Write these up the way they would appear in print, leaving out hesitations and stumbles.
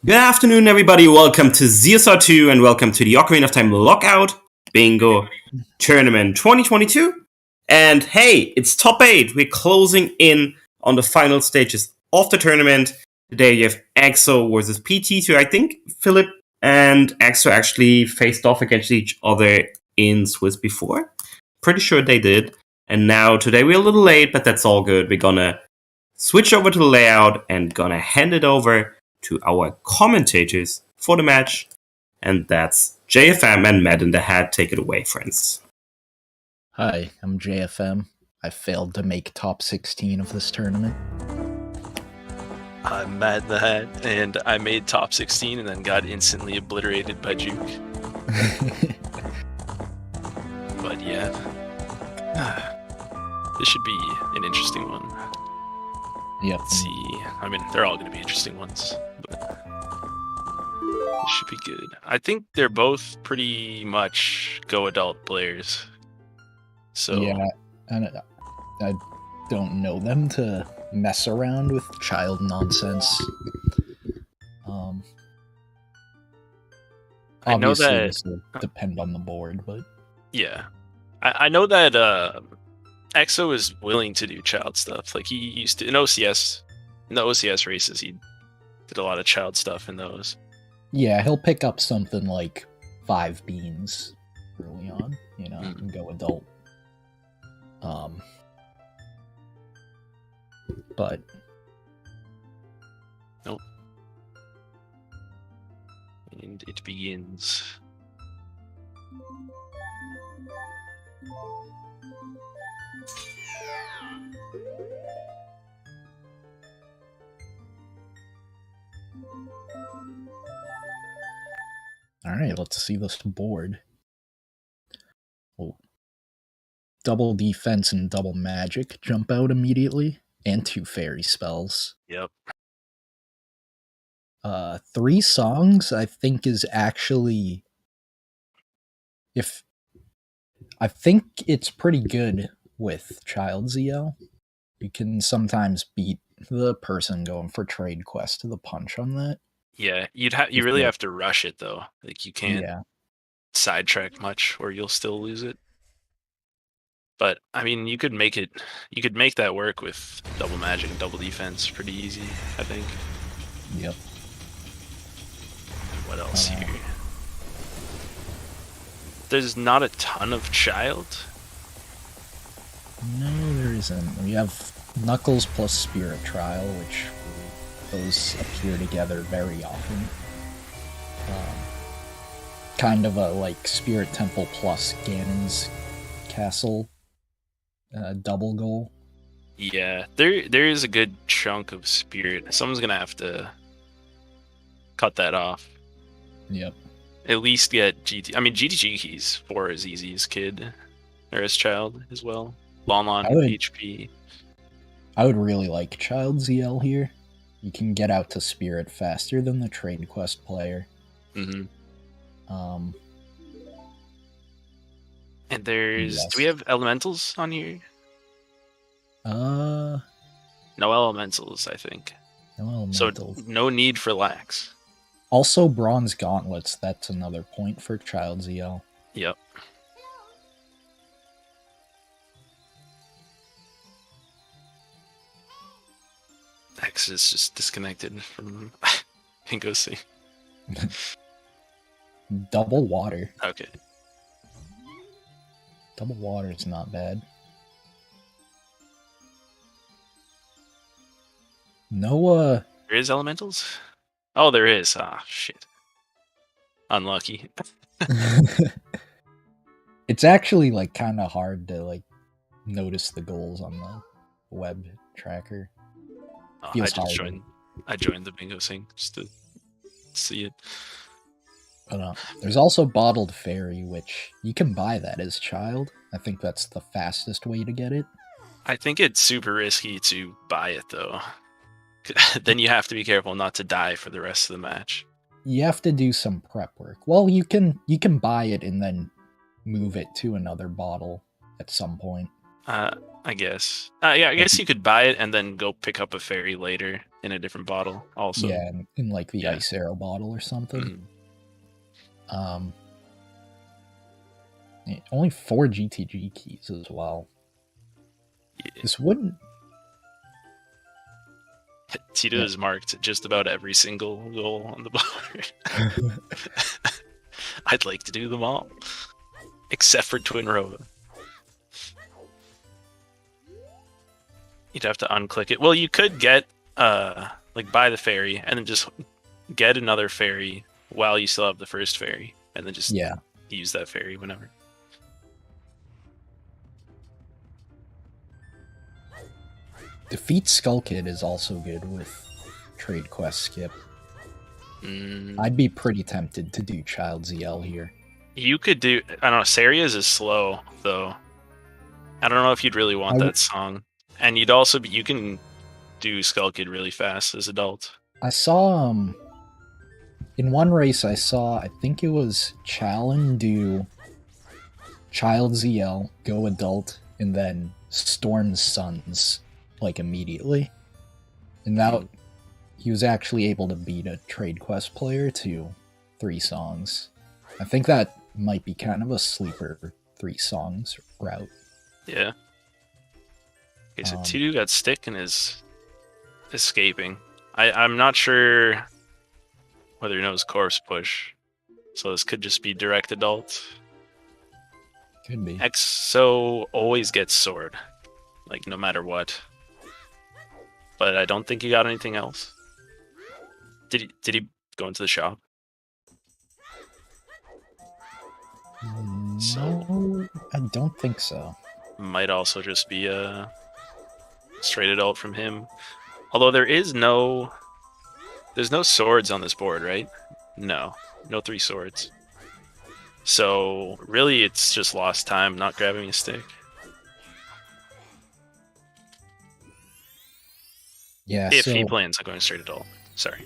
Good afternoon, everybody. Welcome to ZSR2 and welcome to the Ocarina of Time Lockout Bingo Tournament 2022. And hey, it's top 8. We're closing in on the final stages of the tournament. Today you have EXO versus P.Titou. I think Philip and EXO actually faced off against each other in Swiss before. Pretty sure they did. And now today we're a little late, but that's all good. We're gonna switch over to the layout and gonna hand it over to our commentators for the match, and that's JFM and Mad in the Hat. Take it away, friends. Hi, I'm JFM. I failed to make top 16 of this tournament. I'm Mad in the Hat, and I made top 16 and then got instantly obliterated by Juke. But yeah, this should be an interesting one. Yep. Let's see. I mean, they're all going to be interesting ones, but this should be good. I think they're both pretty much go adult players. So yeah, and I don't know them to mess around with child nonsense. I know Obviously, that this will depend on the board, but yeah, I know that EXO is willing to do child stuff. Like he used to in OCS, in the OCS races, he did a lot of child stuff in those. yeah, he'll pick up something like 5 beans early on, and go adult. But nope. And it begins. Alright, let's see this board. Oh. Double defense and double magic jump out immediately, and 2 fairy spells. Yep. 3 songs, I think, is actually... I think it's pretty good with Child ZL. You can sometimes beat the person going for trade quest to the punch on that. Yeah, you really have to rush it though. Like you can't sidetrack much or you'll still lose it. But I mean, you could make that work with double magic and double defense pretty easy, I think. Yep. What else here? There's not a ton of child. No, there isn't. We have Knuckles plus Spirit Trial, which those appear together very often. Kind of a like Spirit Temple plus Ganon's Castle double goal. Yeah, there is a good chunk of Spirit. Someone's gonna have to cut that off. Yep. At least get GT. I mean, GTG keys for as easy as kid or as child as well. Lon HP. I would really like Child ZL here. You can get out to Spirit faster than the trade quest player. Mm-hmm. And there's... Yes. Do we have elementals on here? No elementals, I think. No elementals. So no need for lax. Also Bronze Gauntlets, that's another point for Child ZL. Yep. X is just disconnected from Bingo C. Double water. Okay. Double water is not bad. No, There is elementals? Oh, there is. Ah, shit. Unlucky. It's actually, like, kind of hard to, like, notice the goals on the web tracker. Oh, I joined the bingo thing just to see it. But there's also Bottled Fairy, which you can buy that as child. I think that's the fastest way to get it. I think it's super risky to buy it though. Then you have to be careful not to die for the rest of the match. You have to do some prep work. Well, you can buy it and then move it to another bottle at some point. I guess. Yeah, I guess you could buy it and then go pick up a fairy later in a different bottle. Also, yeah, in like the Ice Arrow bottle or something. Only 4 GTG keys as well. Yeah. This wouldn't. P.Titou is marked just about every single goal on the board. I'd like to do them all, except for Twin Rova. You'd have to unclick it. Well, you could get like buy the fairy and then just get another fairy while you still have the first fairy, and then just use that fairy whenever. Defeat Skull Kid is also good with Trade Quest Skip. I'd be pretty tempted to do Child ZL here. You could do, I don't know, Saria's is slow, though. I don't know if you'd really want that song. And you'd also you can do Skull Kid really fast as adult. I saw, in one race I think it was Challen do Child ZL, go adult, and then Storm's Sons, like immediately. And that he was actually able to beat a Trade Quest player to 3 songs. I think that might be kind of a sleeper 3 songs route. Yeah. Okay, so P.Titou got stick and is escaping. I'm not sure whether he knows Corpse Push, so this could just be direct adult. Could be. Exo always gets sword, like no matter what. But I don't think he got anything else. Did he go into the shop? No, I don't think so. Might also just be a straight adult from him. Although there's no swords on this board, right? No 3 swords. So really it's just lost time not grabbing a stick. Yeah, if he plans on going straight adult. Sorry.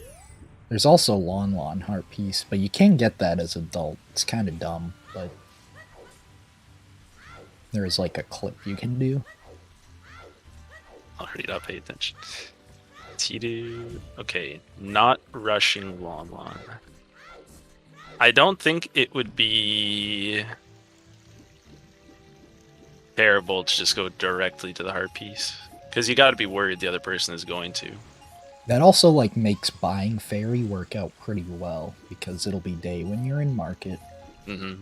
There's also Lon Heart Piece, but you can get that as adult. It's kind of dumb, but there is like a clip you can do. I'll already not pay attention. P.Titou. Okay, not rushing Lon. I don't think it would be terrible to just go directly to the heart piece, because you got to be worried the other person is going to. That also like makes buying fairy work out pretty well, because it'll be day when you're in market. Mm-hmm.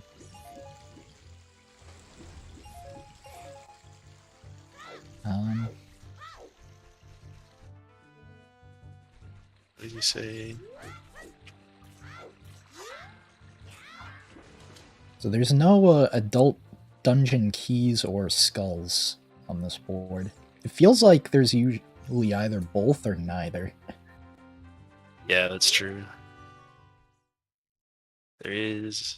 What did you say? So there's no adult dungeon keys or skulls on this board. It feels like there's usually either both or neither. Yeah, that's true. There is...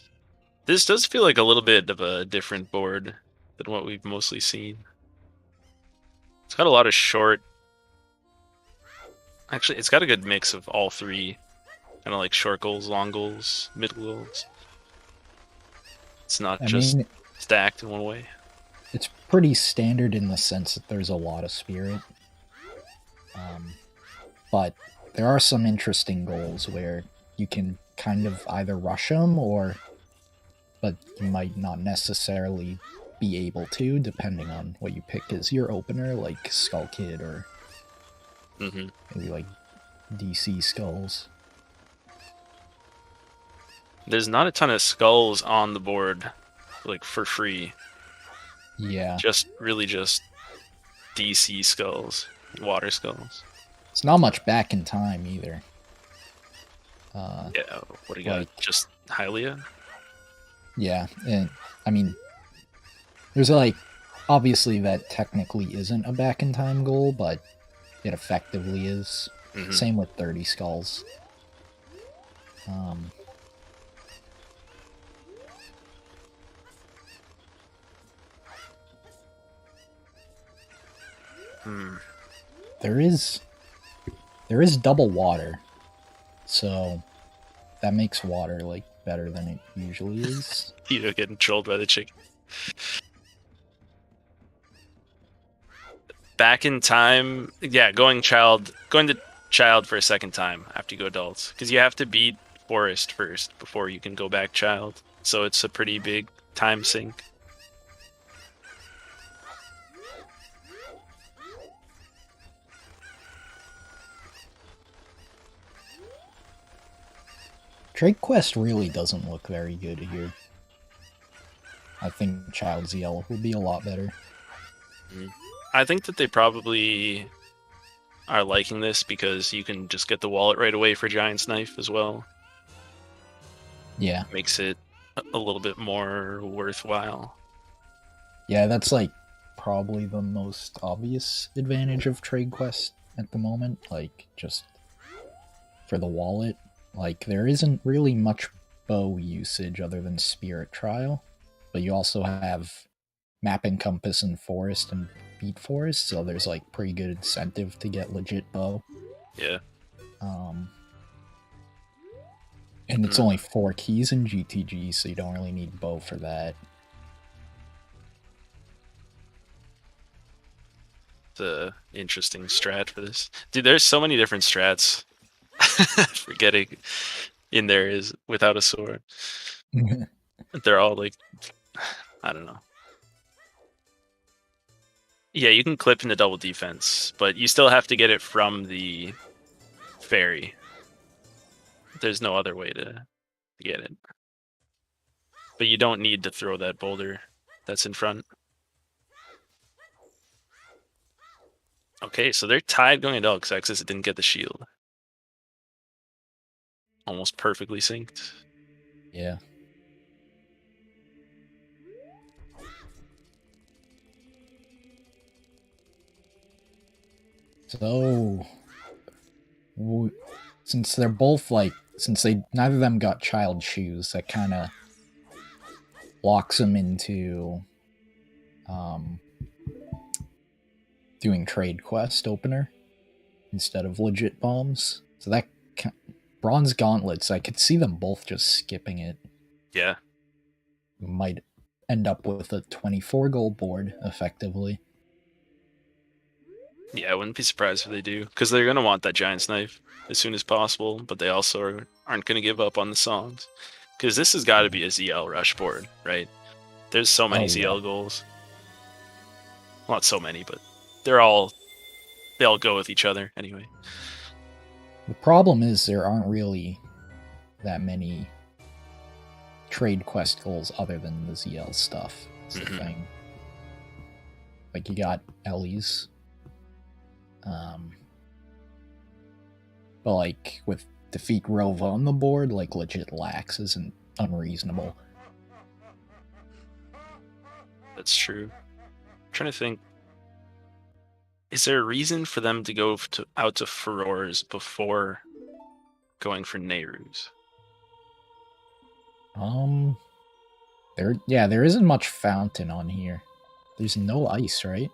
This does feel like a little bit of a different board than what we've mostly seen. It's got a lot of short... Actually, it's got a good mix of all 3. Kind of like short goals, long goals, mid goals. It's not stacked in one way. It's pretty standard in the sense that there's a lot of spirit. But there are some interesting goals where you can kind of either rush them but you might not necessarily be able to, depending on what you pick as your opener, like Skull Kid or maybe like DC Skulls. There's not a ton of skulls on the board, like for free. Yeah. Just DC skulls, water skulls. It's not much back in time either. Yeah, what do you got? Just Hylia? Yeah, and I mean, there's like, obviously that technically isn't a back in time goal, but it effectively is. Same with 30 skulls. There is double water, so that makes water like better than it usually is. You're getting trolled by the chicken. back in time, yeah, going to child for a second time after you go adult, because you have to beat forest first before you can go back child. So it's a pretty big time sink. Trade Quest really doesn't look very good here. I think Child ZL would be a lot better. I think that they probably are liking this because you can just get the wallet right away for Giant's Knife as well. Yeah. Makes it a little bit more worthwhile. Yeah, that's like probably the most obvious advantage of Trade Quest at the moment. Like, just for the wallet. Like, there isn't really much bow usage other than Spirit Trial. But you also have Map and Compass and Forest and Beat Forest, so there's like pretty good incentive to get legit bow. Yeah. And it's only 4 keys in GTG, so you don't really need bow for that. It's an interesting strat for this. Dude, there's so many different strats for getting in there is without a sword. They're all like, I don't know. Yeah, you can clip into double defense, but you still have to get it from the fairy. There's no other way to get it. But you don't need to throw that boulder that's in front. Okay, so they're tied going into because Exus didn't get the shield. Almost perfectly synced. Yeah. So, since they're both like, since neither of them got child shoes, that kind of locks them into doing Trade Quest opener instead of legit bombs. So that Bronze Gauntlets, I could see them both just skipping it. Yeah. Might end up with a 24 gold board, effectively. Yeah, I wouldn't be surprised if they do, because they're going to want that Giant's Knife as soon as possible, but they also aren't going to give up on the songs. Because this has got to be a ZL rush board, right? There's so many ZL goals. Well, not so many, but they all go with each other anyway. The problem is there aren't really that many Trade Quest goals other than the ZL stuff. That's the thing. Like, you got Ellie's. But like with defeat Rova on the board, like legit lax isn't unreasonable. That's true. I'm trying to think. Is there a reason for them to go out to Furores before going for Nehru's? There isn't much fountain on here. There's no ice, right?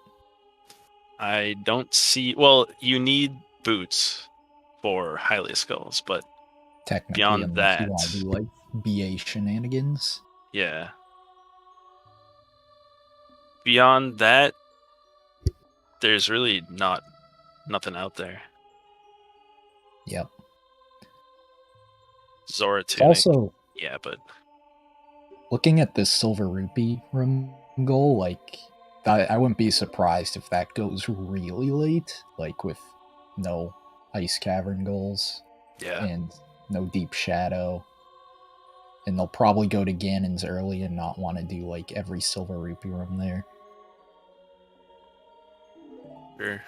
I don't see. Well, you need boots for Hylia Skulls, but beyond that, you want to do like BA shenanigans. Yeah. Beyond that, there's really nothing out there. Yep. Zora tunic. Also, yeah, but looking at this Silver Rupee room goal, like, I wouldn't be surprised if that goes really late, like with no Ice Cavern goals. Yeah. And no Deep Shadow. And they'll probably go to Ganon's early and not want to do like every Silver Rupee room there. Sure.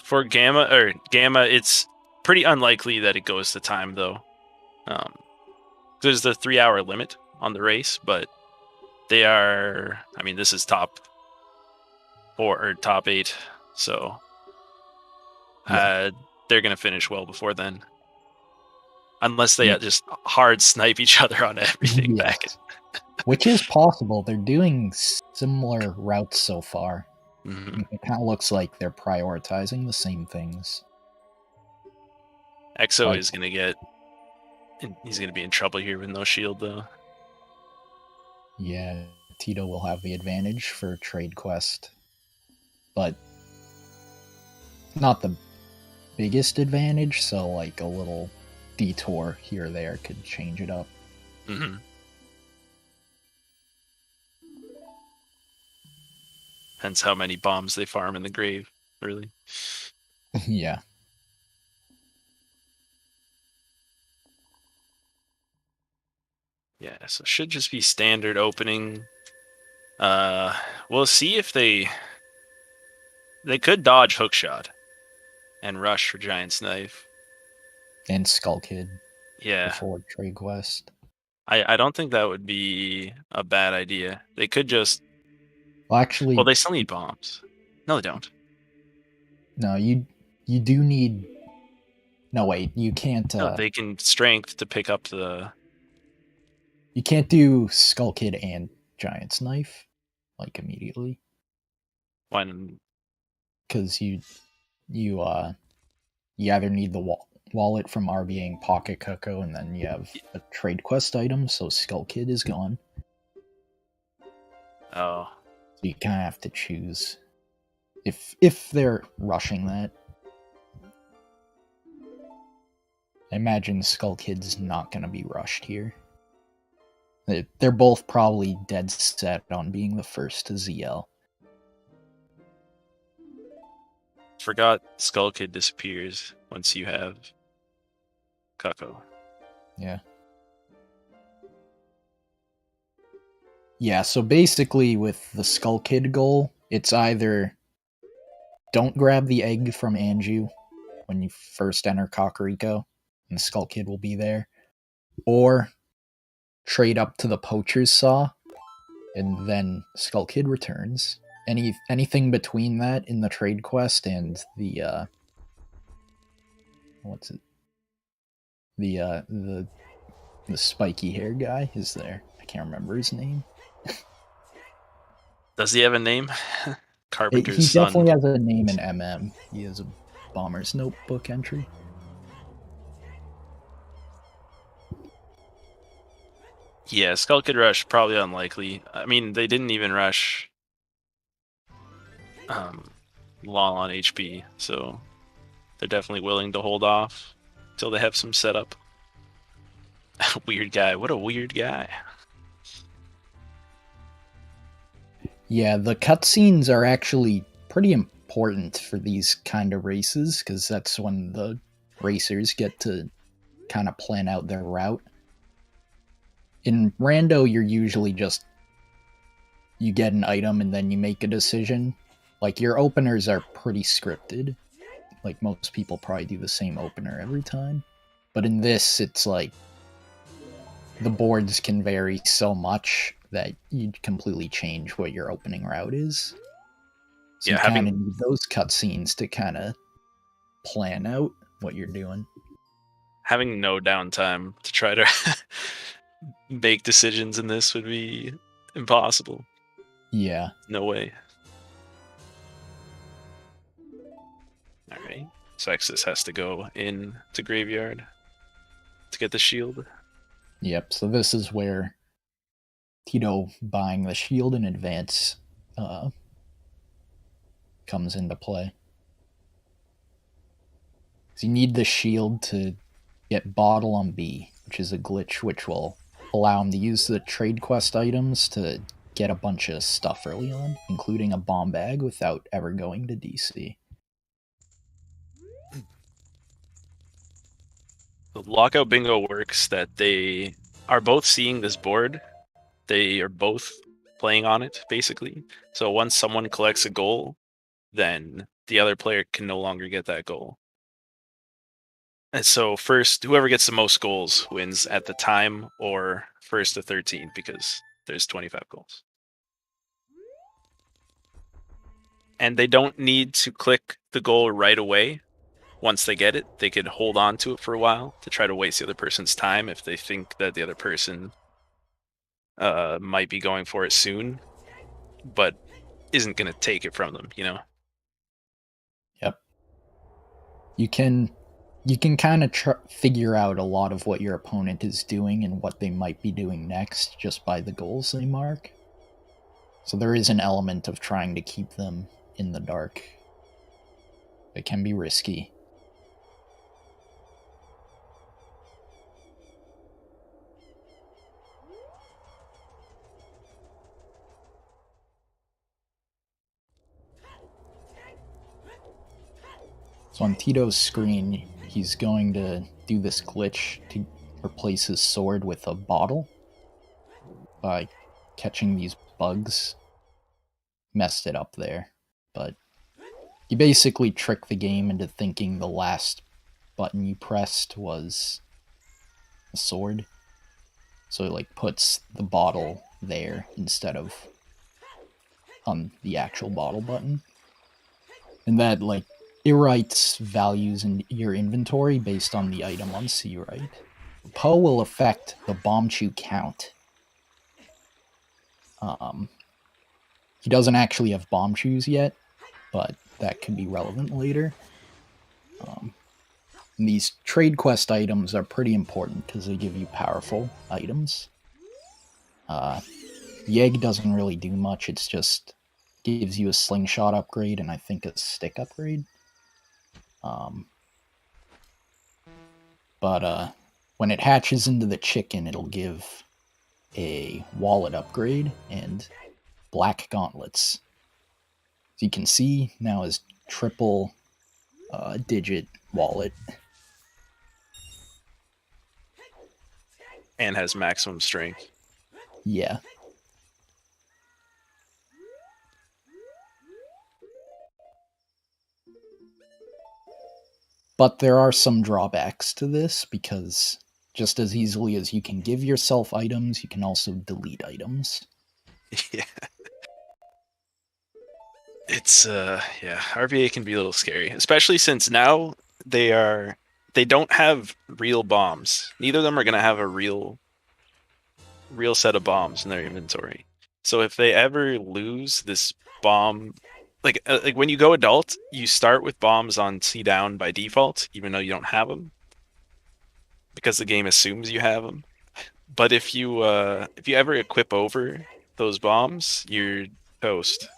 For Gamma, it's pretty unlikely that it goes to time though. There's the 3-hour limit on the race, but they are, I mean, this is top 4 or top 8, so they're going to finish well before then. Unless they just hard snipe each other on everything back. Which is possible. They're doing similar routes so far. It kind of looks like they're prioritizing the same things. EXO is going to get... He's going to be in trouble here with no shield, though. Yeah, Tito will have the advantage for Trade Quest. but not the biggest advantage, so like a little detour here or there could change it up. Mm-hmm. Depends how many bombs they farm in the grave, really. Yeah. Yeah, so it should just be standard opening. We'll see if they could dodge hookshot and rush for Giant's Knife. And Skull Kid. Yeah. Before Trade Quest. I don't think that would be a bad idea. They could just... Well, actually... Well, they still need bombs. No, they don't. No, you do need... No, wait, you can't... No, they can strength to pick up the... You can't do Skull Kid and Giant's Knife, like, immediately. Why? Because you either need the wallet from RBing Pocket Coco, and then you have a trade quest item, so Skull Kid is gone. Oh. So you kind of have to choose if they're rushing that. I imagine Skull Kid's not going to be rushed here. They're both probably dead set on being the first to ZL. Forgot Skull Kid disappears once you have Cucko. Yeah. Yeah, so basically with the Skull Kid goal, it's either don't grab the egg from Anju when you first enter Kakariko, and Skull Kid will be there, or trade up to the Poacher's Saw, and then Skull Kid returns. Anything between that in the trade quest and the what's it? The spiky hair guy is there. I can't remember his name. Does he have a name? Carpenter's He son. definitely has a name in MM. He has a Bomber's Notebook entry. Yeah, Skull Kid rush, probably unlikely. I mean, they didn't even rush Lol on HP, so they're definitely willing to hold off until they have some setup. Weird guy. What a weird guy. Yeah, the cutscenes are actually pretty important for these kind of races, because that's when the racers get to kind of plan out their route. In Rando, you're usually just... You get an item and then you make a decision. Like, your openers are pretty scripted. Like, most people probably do the same opener every time. But in this, it's like... The boards can vary so much that you completely change what your opening route is. So you kind of need those cutscenes to kind of plan out what you're doing. Having no downtime to try to make decisions in this would be impossible. Yeah. No way. Alright. So Exodus has to go in to Graveyard to get the shield. Yep, so this is where P.Titou buying the shield in advance comes into play. So you need the shield to get Bottle on B, which is a glitch which will allow him to use the trade quest items to get a bunch of stuff early on, including a bomb bag without ever going to DC. The Lockout Bingo works that they are both seeing this board. They are both playing on it, basically. So once someone collects a goal, then the other player can no longer get that goal. And so first, whoever gets the most goals wins at the time, or first to 13, because there's 25 goals. And they don't need to click the goal right away. Once they get it, they could hold on to it for a while to try to waste the other person's time if they think that the other person might be going for it soon, but isn't going to take it from them, you know? Yep. You can kind of figure out a lot of what your opponent is doing and what they might be doing next just by the goals they mark. So there is an element of trying to keep them in the dark. It can be risky. So on Tito's screen, he's going to do this glitch to replace his sword with a bottle by catching these bugs. Messed it up there, but you basically trick the game into thinking the last button you pressed was a sword. So it like puts the bottle there instead of on the actual bottle button. And that like it writes values in your inventory based on the item on C, right? Poe will affect the bomb chew count. He doesn't actually have bomb chews yet, but that could be relevant later. And these trade quest items are pretty important because they give you powerful items. The egg doesn't really do much, it's just gives you a slingshot upgrade and I think a stick upgrade. But when it hatches into the chicken, it'll give a wallet upgrade and black gauntlets. As you can see, now is triple digit wallet. And has maximum strength. Yeah. But there are some drawbacks to this, because just as easily as you can give yourself items, you can also delete items. Yeah. It's RVA can be a little scary, especially since now they don't have real bombs. Neither of them are going to have a real set of bombs in their inventory. So if they ever lose this bomb, like when you go adult, you start with bombs on C down by default, even though you don't have them, because the game assumes you have them. But if you ever equip over those bombs, you're toast.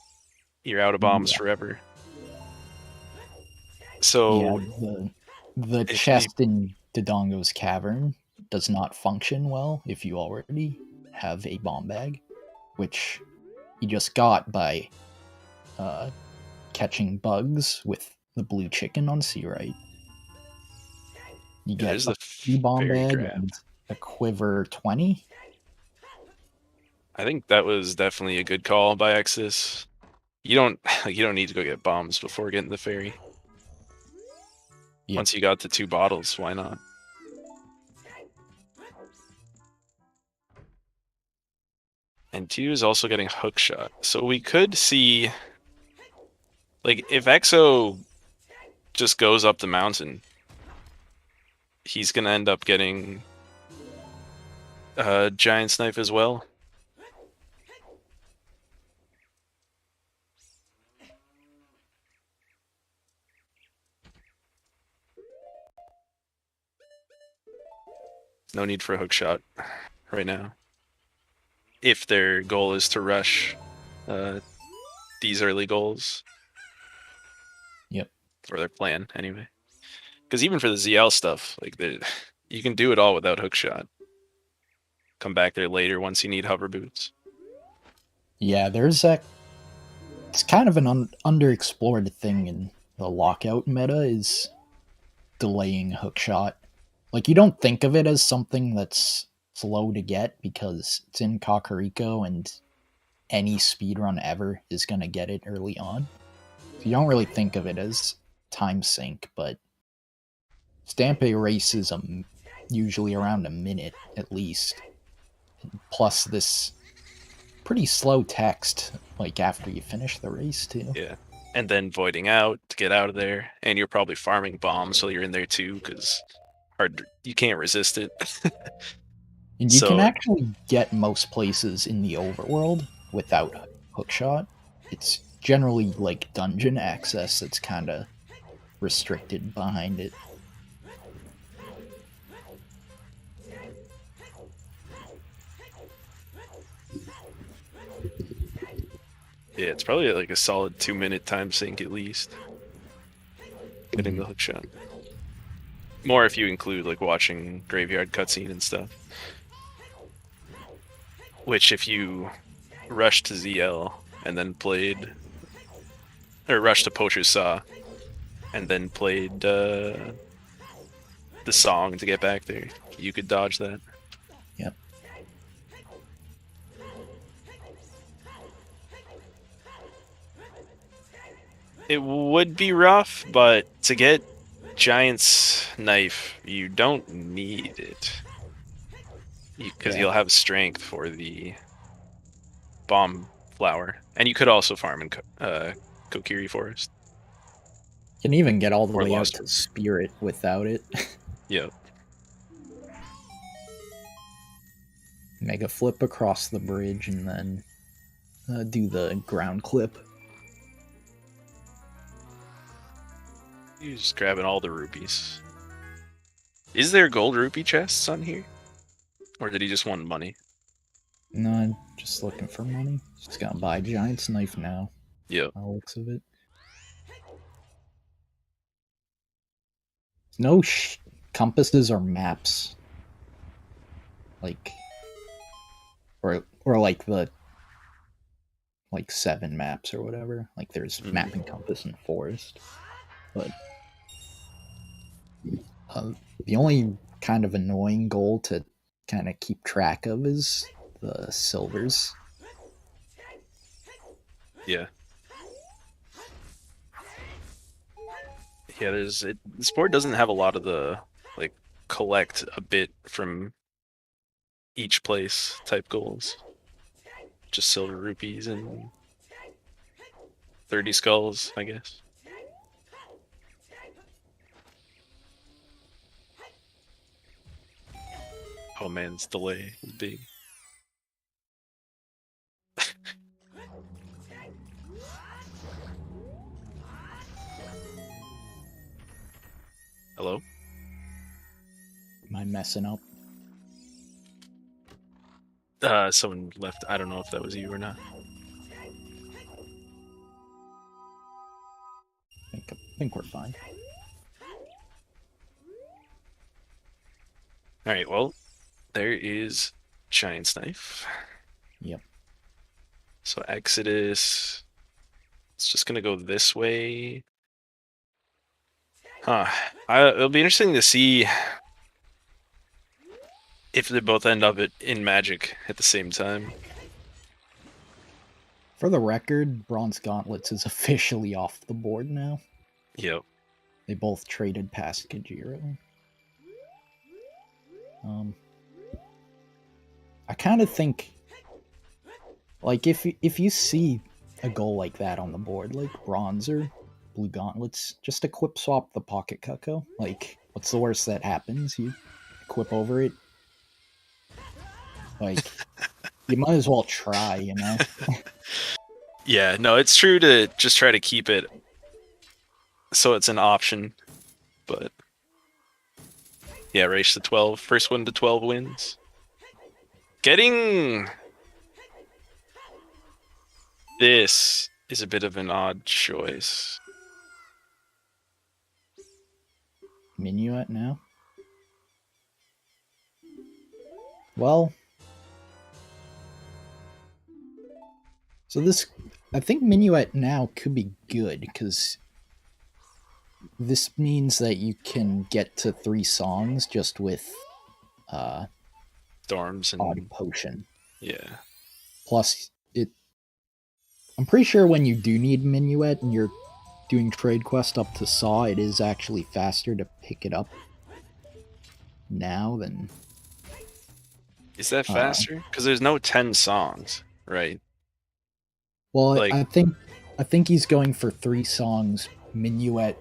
You're out of bombs forever. So yeah, the chest in Dodongo's cavern does not function well if you already have a bomb bag, which you just got by catching bugs with the blue chicken on C, right? You get a bomb bag and a quiver 20. I think that was definitely a good call by Exodus. You don't need to go get bombs before getting the fairy. Yep. Once you got the 2 bottles, why not? And P.Titou is also getting hookshot. So we could see, like, if Exo just goes up the mountain, he's going to end up getting a giant snipe as well. No need for a hookshot right now, if their goal is to rush these early goals. Yep. Or their plan, anyway. Because even for the ZL stuff, like you can do it all without hookshot. Come back there later once you need hover boots. Yeah, there's that. It's kind of an underexplored thing in the Lockout meta, is delaying hookshot. Like, you don't think of it as something that's slow to get because it's in Kakariko and any speedrun ever is going to get it early on. So you don't really think of it as time sink, but Stampe race is usually around a minute at least. Plus this pretty slow text, like, after you finish the race too. Yeah. And then voiding out to get out of there. And you're probably farming bombs so you're in there too, because you can't resist it. And you can actually get most places in the overworld without hookshot. It's generally like dungeon access that's kind of restricted behind it. Yeah, it's probably like a solid 2-minute time sink at least. Getting the hook shot. More if you include like watching graveyard cutscene and stuff. Which if you rushed to ZL and then played, or rushed to Poacher's Saw and then played the song to get back there, you could dodge that. Yep. It would be rough, but to get Giant's Knife, you don't need it. Because you'll have strength for the Bomb Flower. And you could also farm in Kokiri Forest. You can even get all the way out to Spirit without it. Yep. Make a flip across the bridge and then do the ground clip. You're just grabbing all the rupees. Is there gold rupee chests on here? Or did he just want money? No, I'm just looking for money. Just gonna buy Giant's Knife now. Yep. By the looks of it. No compasses or maps. Like... Or like the... Like 7 maps or whatever. Like there's map and compass and forest. But... the only kind of annoying goal to kind of keep track of is the silvers. Yeah. Yeah, this board doesn't have a lot of the like collect a bit from each place type goals. Just silver rupees and 30 skulls, I guess. Oh man, this delay is big. Hello? Am I messing up? Someone left. I don't know if that was you or not. I think we're fine. Alright, well, there is Giant's Knife. Yep. So Exodus, it's just gonna go this way. Huh. It'll be interesting to see if they both end up in Magic at the same time. For the record, Bronze Gauntlets is officially off the board now. Yep. They both traded past Kajiro. I kind of think, like, if you see a goal like that on the board, like Bronze or Blue Gauntlets, just equip swap the Pocket Cucko. Like, what's the worst that happens? You equip over it. Like, you might as well try, you know? Yeah, no, it's true to just try to keep it so it's an option, but yeah, race to 12. First one to 12 wins. Getting this is a bit of an odd choice. Minuet now? Well... So this... I think Minuet now could be good, because this means that you can get to 3 songs just with... Storms and... Odd Potion. Yeah. Plus, I'm pretty sure when you do need Minuet and you're doing trade quest up to Saw, it is actually faster to pick it up now than... Is that faster? Because there's no 10 songs, right? Well, like, I think he's going for 3 songs, Minuet,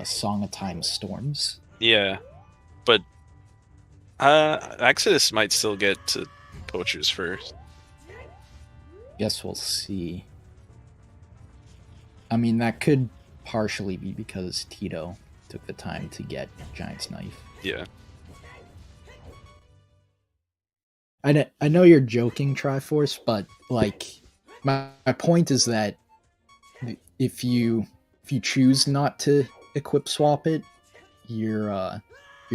Song of Time, Storms. Yeah, but Exodus might still get to Poachers first. Guess we'll see. I mean, that could partially be because P.Titou took the time to get Giant's Knife. Yeah. I know you're joking, Triforce, but, like, my point is that if you choose not to equip swap it, you're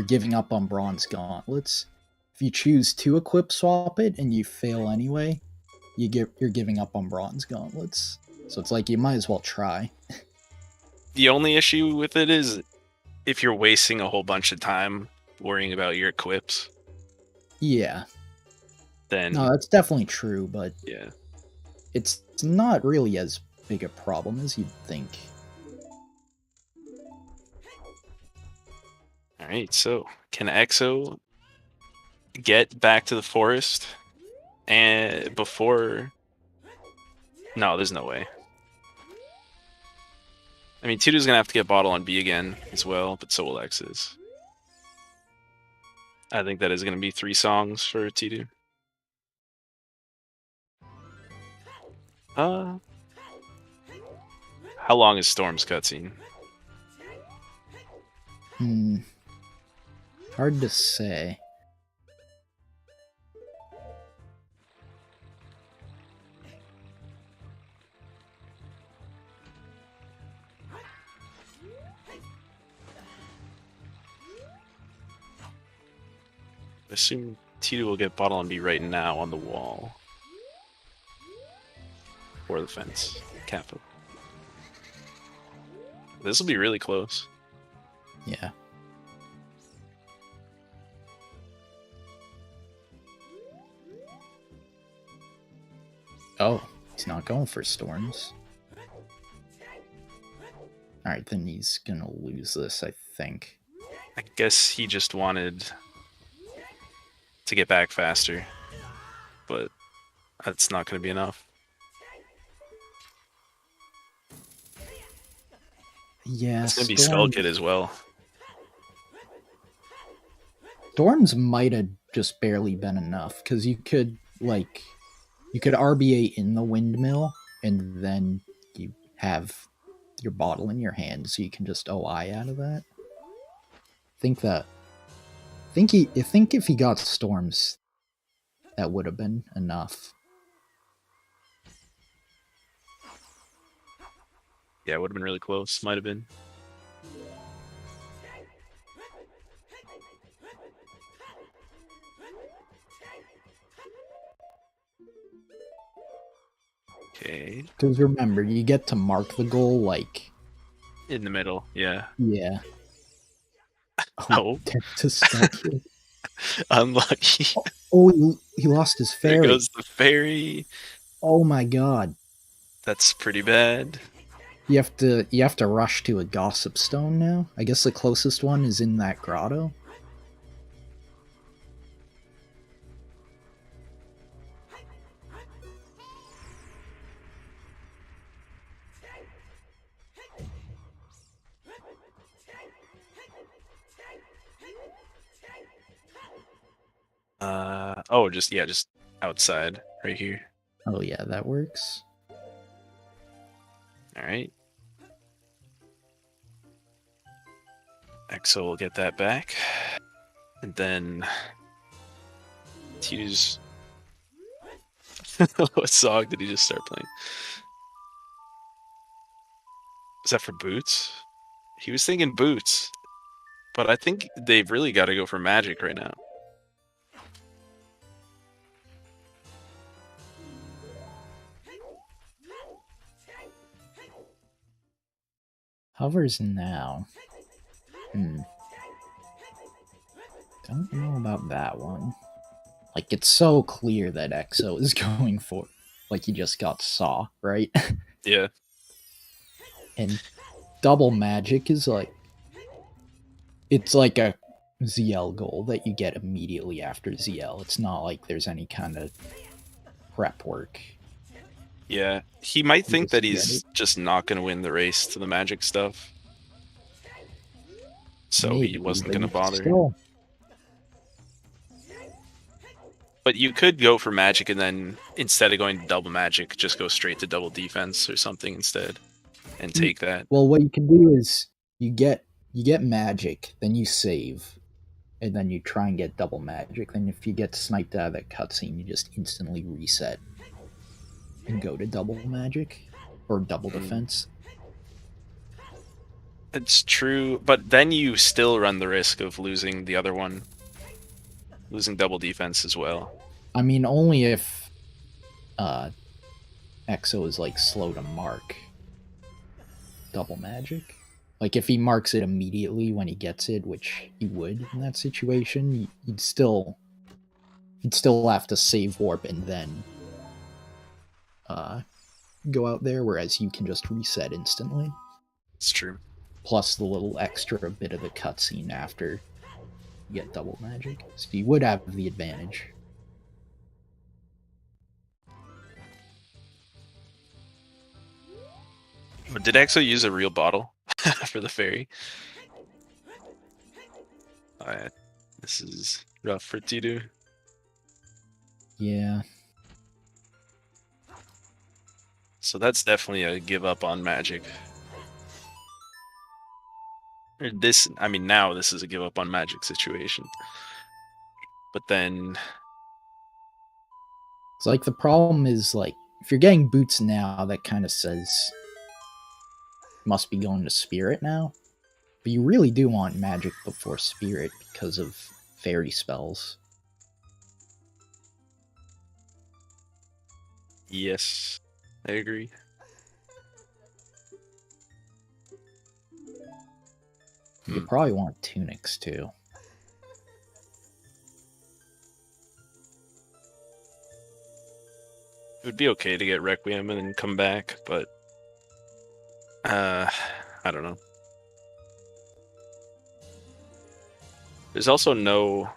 giving up on bronze gauntlets. If you choose to equip swap it and you fail anyway, you're giving up on bronze gauntlets. So it's like you might as well try. The only issue with it is if you're wasting a whole bunch of time worrying about your equips. Yeah. Then no, that's definitely true, but yeah, it's not really as big a problem as you'd think. All right, so can Exo get back to the forest and before? No, there's no way. I mean, P.Titou's gonna have to get bottle on B again as well, but so will X's. I think that is gonna be 3 songs for P.Titou. How long is Storm's cutscene? Hard to say. I assume P.Titou will get bottle on B right now on the wall. Or the fence. Capital. This will be really close. Yeah. Oh, he's not going for storms. Alright, then he's gonna lose this, I think. I guess he just wanted to get back faster. But that's not going to be enough. Yeah, it's going to be Skull Kid as well. Storms might have just barely been enough, because you could RBA in the windmill, and then you have your bottle in your hand, so you can just OI out of that. I think if he got storms, that would have been enough. Yeah, it would have been really close. Might have been. Okay. Because remember, you get to mark the goal, like... in the middle, yeah. Yeah. Oh. To Skull Kid. Unlucky. Oh, he lost his fairy. There goes the fairy. Oh my god. That's pretty bad. You have to rush to a gossip stone now. I guess the closest one is in that grotto. Just outside right here. Oh yeah, that works. All right. Exo will get that back. And then P.Titou's what song did he just start playing? Is that for Boots? He was thinking Boots. But I think they've really got to go for Magic right now. Hovers now. Don't know about that one. Like, it's so clear that Exo is going for... Like, he just got Saw, right? Yeah. And double magic is like... It's like a ZL goal that you get immediately after ZL. It's not like there's any kind of prep work. Yeah, he might think that he's just not going to win the race to the magic stuff. So maybe, he wasn't going to bother. Still. But you could go for magic and then, instead of going to double magic, just go straight to double defense or something instead. And take that. Well, what you can do is you get magic, then you save. And then you try and get double magic. Then if you get sniped out of that cutscene, you just instantly reset. and go to double magic or double defense. It's true, but then you still run the risk of losing the other one, losing double defense as well. I mean, only if Exo is like slow to mark double magic. Like if he marks it immediately when he gets it, which he would in that situation, you'd still have to save warp and then go out there, whereas you can just reset instantly. It's true. Plus the little extra bit of the cutscene after you get double magic. So you would have the advantage. But did Exo use a real bottle for the fairy? This is rough for P.Titou. Yeah. So that's definitely a give up on magic. Now this is a give up on magic situation. But then... It's like the problem is, like, if you're getting boots now, that kind of says must be going to spirit now. But you really do want magic before spirit because of fairy spells. Yes, I agree. You probably want tunics too. It would be okay to get Requiem and then come back, but I don't know. There's also no...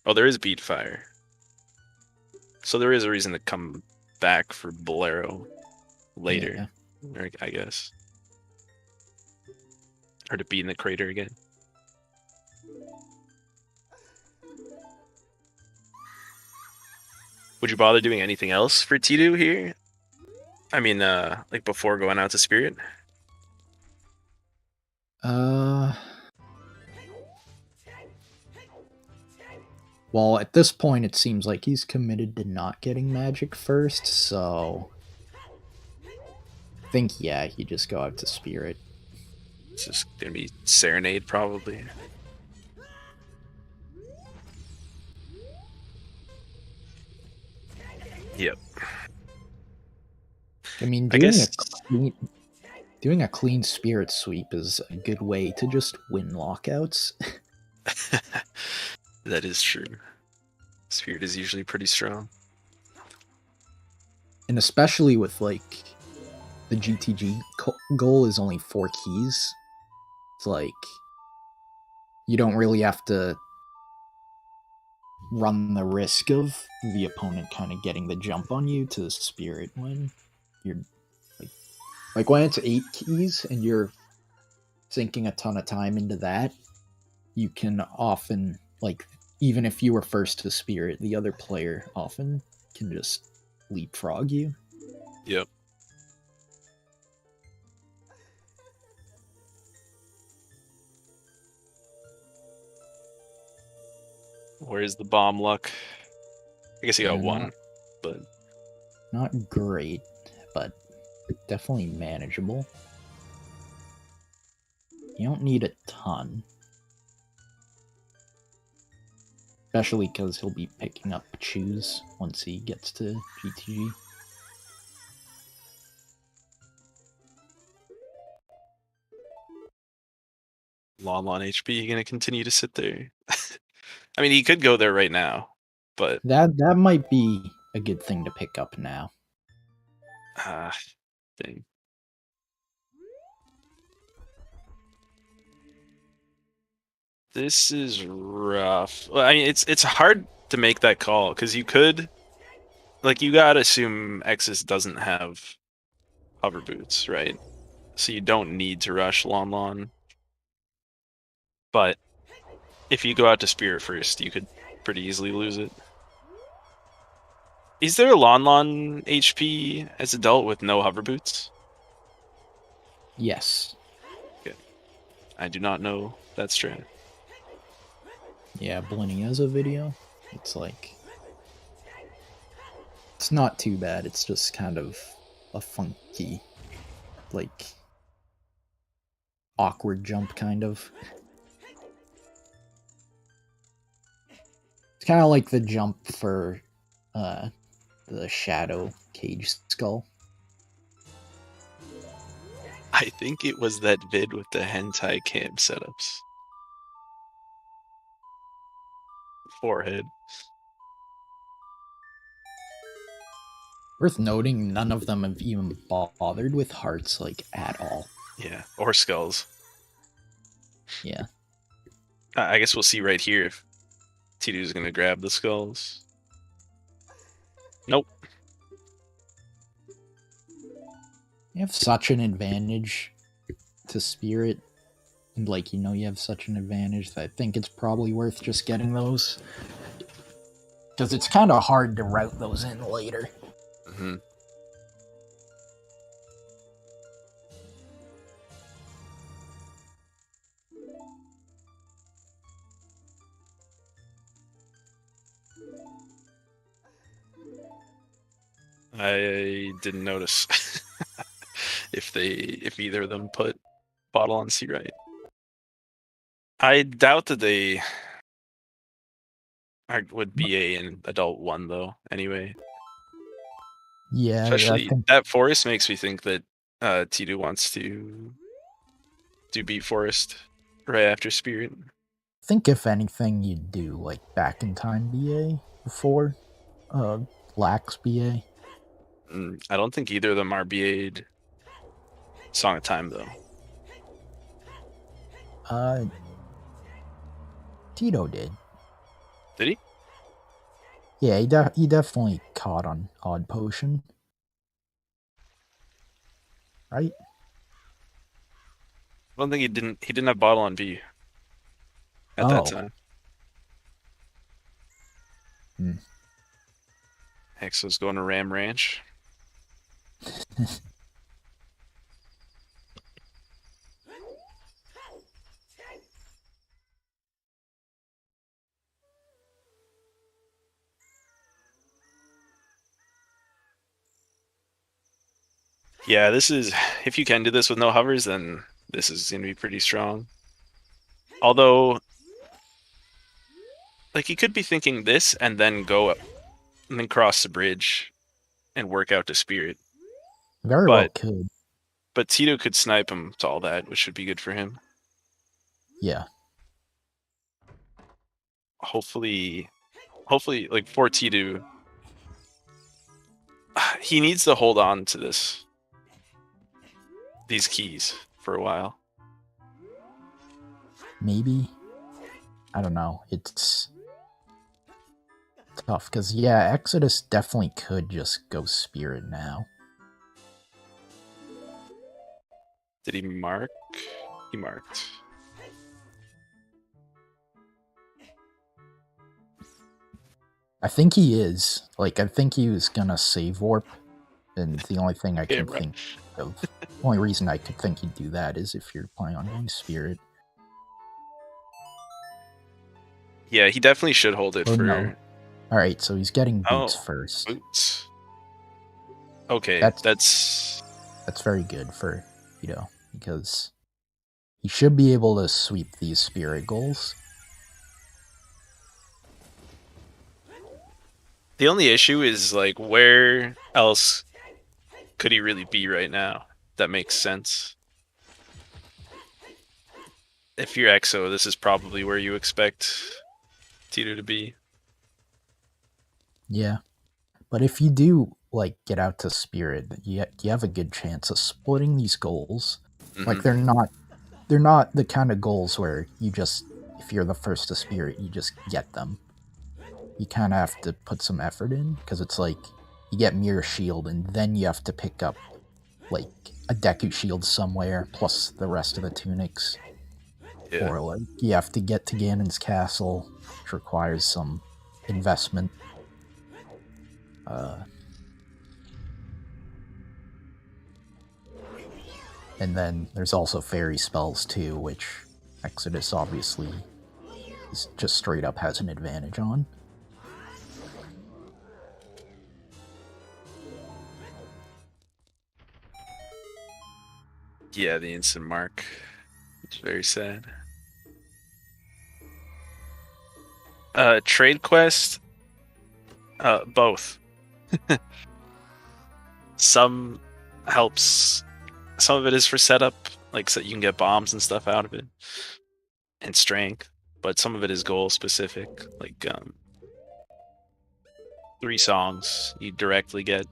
Oh, there is Beat Fire. So there is a reason to come back for Bolero later, yeah. I guess. Or to be in the crater again. Would you bother doing anything else for P.Titou here? I mean, like before going out to Spirit? Well, at this point, it seems like he's committed to not getting magic first, so... I think, yeah, he just go out to Spirit. It's just gonna be Serenade, probably. Yep. I mean, doing a clean Spirit sweep is a good way to just win lockouts. That is true. Spirit is usually pretty strong. And especially with, like, the GTG goal is only 4 keys. It's like, you don't really have to run the risk of the opponent kind of getting the jump on you to Spirit when you're, like when it's 8 keys and you're sinking a ton of time into that, you can often, like, even if you were first to Spirit, the other player often can just leapfrog you. Yep. Where's the bomb luck? I guess he got one, but... Not great, but definitely manageable. You don't need a ton. Especially because he'll be picking up Choose once he gets to GTG. Lon HP gonna continue to sit there. I mean, he could go there right now, but... That might be a good thing to pick up now. Dang. This is rough. Well, I mean, it's hard to make that call, because you could... Like, you gotta assume Exis doesn't have hover boots, right? So you don't need to rush Lon. But if you go out to Spirit first, you could pretty easily lose it. Is there a Lon HP as adult with no hover boots? Yes. Okay. I do not know that strat. Yeah, Blenny has a video. It's like... It's not too bad, it's just kind of a funky, like, awkward jump, kind of. It's kind of like the jump for the Shadow Cage Skull. I think it was that vid with the hentai cam setups. Forehead. Worth noting, none of them have even bothered with hearts, like, at all. Yeah, or skulls. Yeah. I guess we'll see right here if P.Titou's gonna grab the skulls. Nope. You have such an advantage to Spirit. And, like, you know you have such an advantage that I think it's probably worth just getting those. Because it's kind of hard to route those in later. Mm-hmm. I didn't notice if either of them put bottle on C right. I doubt that they would BA in Adult 1 though, anyway. Yeah, especially that Forest makes me think that P.Titou wants to do Beat Forest right after Spirit. I think if anything you'd do like Back in Time BA before Lax BA. I don't think either of them are BA'd Song of Time though. Tito did. Did he? Yeah, he definitely caught on Odd Potion. Right? I don't think he didn't have bottle on B at that time. Hexo's going to Ram Ranch. Yeah, this is, if you can do this with no hovers, then this is going to be pretty strong. Although, like, you could be thinking this and then go up and then cross the bridge and work out to Spirit. Very well could. But P.Titou could snipe him to all that, which should be good for him. Yeah. Hopefully, like, for P.Titou, he needs to hold on to these keys for a while. Maybe. I don't know. It's tough, because, yeah, Exodus definitely could just go Spirit now. Did he mark? He marked. I think he is. Like, I think he was gonna save warp, and the only thing I can think of, the only reason I could think he'd do that is if you're planning on going Spirit. Yeah, he definitely should hold it for... No. Alright, so he's getting boots first. Boots. Okay, that's very good for P.Titou, because he should be able to sweep these Spirit goals. The only issue is, like, where else could he really be right now? That makes sense. If you're EXO, this is probably where you expect P.Titou to be. Yeah. But if you do, like, get out to Spirit, you have a good chance of splitting these goals. Mm-hmm. Like, they're not the kind of goals where you just, if you're the first to Spirit, you just get them. You kind of have to put some effort in, because it's like, you get Mirror Shield, and then you have to pick up, like, a Deku Shield somewhere, plus the rest of the tunics. Yeah. Or, like, you have to get to Ganon's castle, which requires some investment. And then there's also fairy spells too, which Exodus obviously is just straight up has an advantage on. Yeah, the instant mark. It's very sad. Trade quest. Both. Some helps. Some of it is for setup, like so you can get bombs and stuff out of it, and strength. But some of it is goal specific, like 3 songs you directly get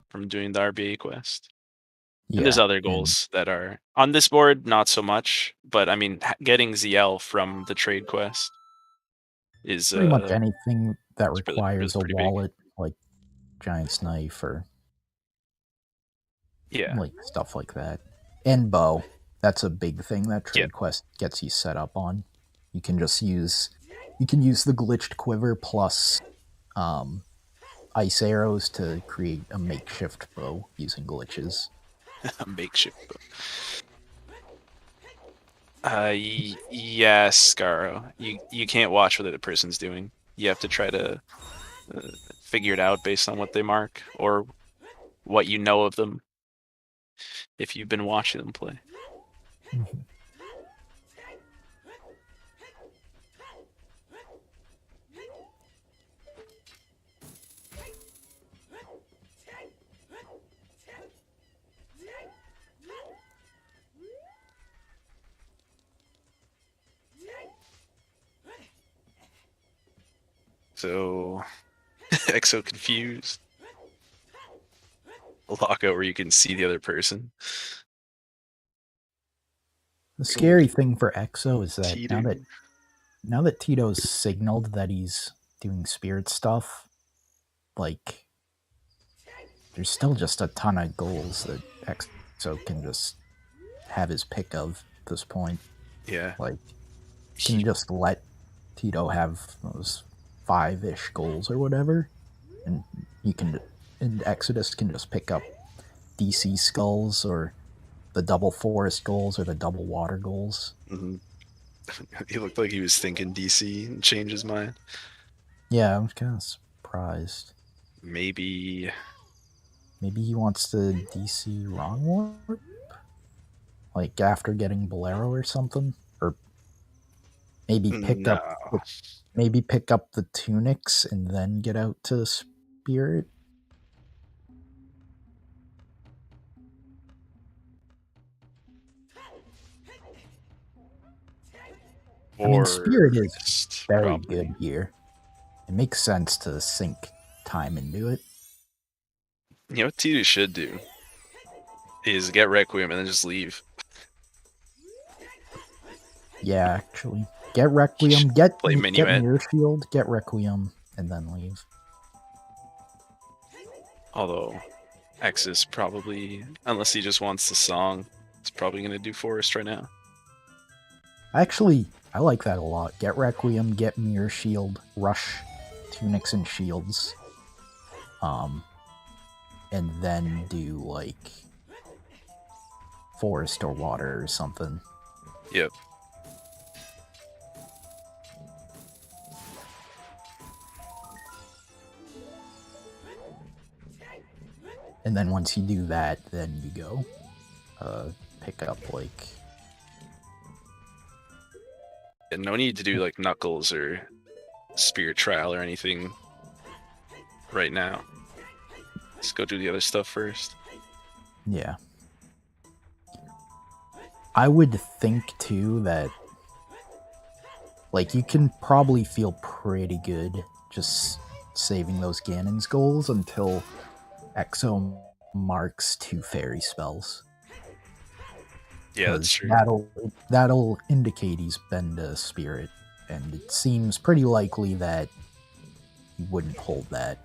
from doing the RBA quest. Yeah, and there's other goals that are on this board, not so much. But I mean, getting ZL from the trade quest is pretty much anything that requires a big. wallet, like Giant's Knife or like stuff like that. And bow. That's a big thing that trade quest gets you set up on. You can just use the glitched quiver plus ice arrows to create a makeshift bow using glitches. A makeshift bow. Yes, Scaro. You can't watch what the person's doing. You have to try to figure it out based on what they mark or what you know of them if you've been watching them play. Mm-hmm. So, Exo confused. Lockout where you can see the other person. The scary thing for Exo is that now that Tito's signaled that he's doing spirit stuff, like there's still just a ton of goals that Exo can just have his pick of at this point. Yeah. Like can just let Tito have those 5-ish goals or whatever, and Exodus can just pick up DC skulls or the double forest goals or the double water goals. Mm-hmm. He looked like he was thinking DC and changed his mind. Yeah, I was kind of surprised. Maybe he wants to DC wrong warp? Like after getting Bolero or something? Or maybe pick up the tunics and then get out to Spirit? I mean, Spirit is very good here. It makes sense to sink time into it. You know what P.Titou should do is get Requiem and then just leave. Yeah, actually. Get Requiem, get Mirror Shield, get Requiem, and then leave. Although, X is probably, unless he just wants the song, it's probably going to do Forest right now. Actually, I like that a lot. Get Requiem, get Mirror Shield, rush Tunics and Shields. And then do, like, Forest or Water or something. Yep. And then once you do that, then you go pick up, like... And no need to do, like, Knuckles or Spirit Trial or anything right now. Let's go do the other stuff first. Yeah. I would think, too, that... Like, you can probably feel pretty good just saving those Ganon's goals until Exo marks 2 fairy spells. Yeah, that's true. That'll indicate he's been to Spirit, and it seems pretty likely that he wouldn't hold that.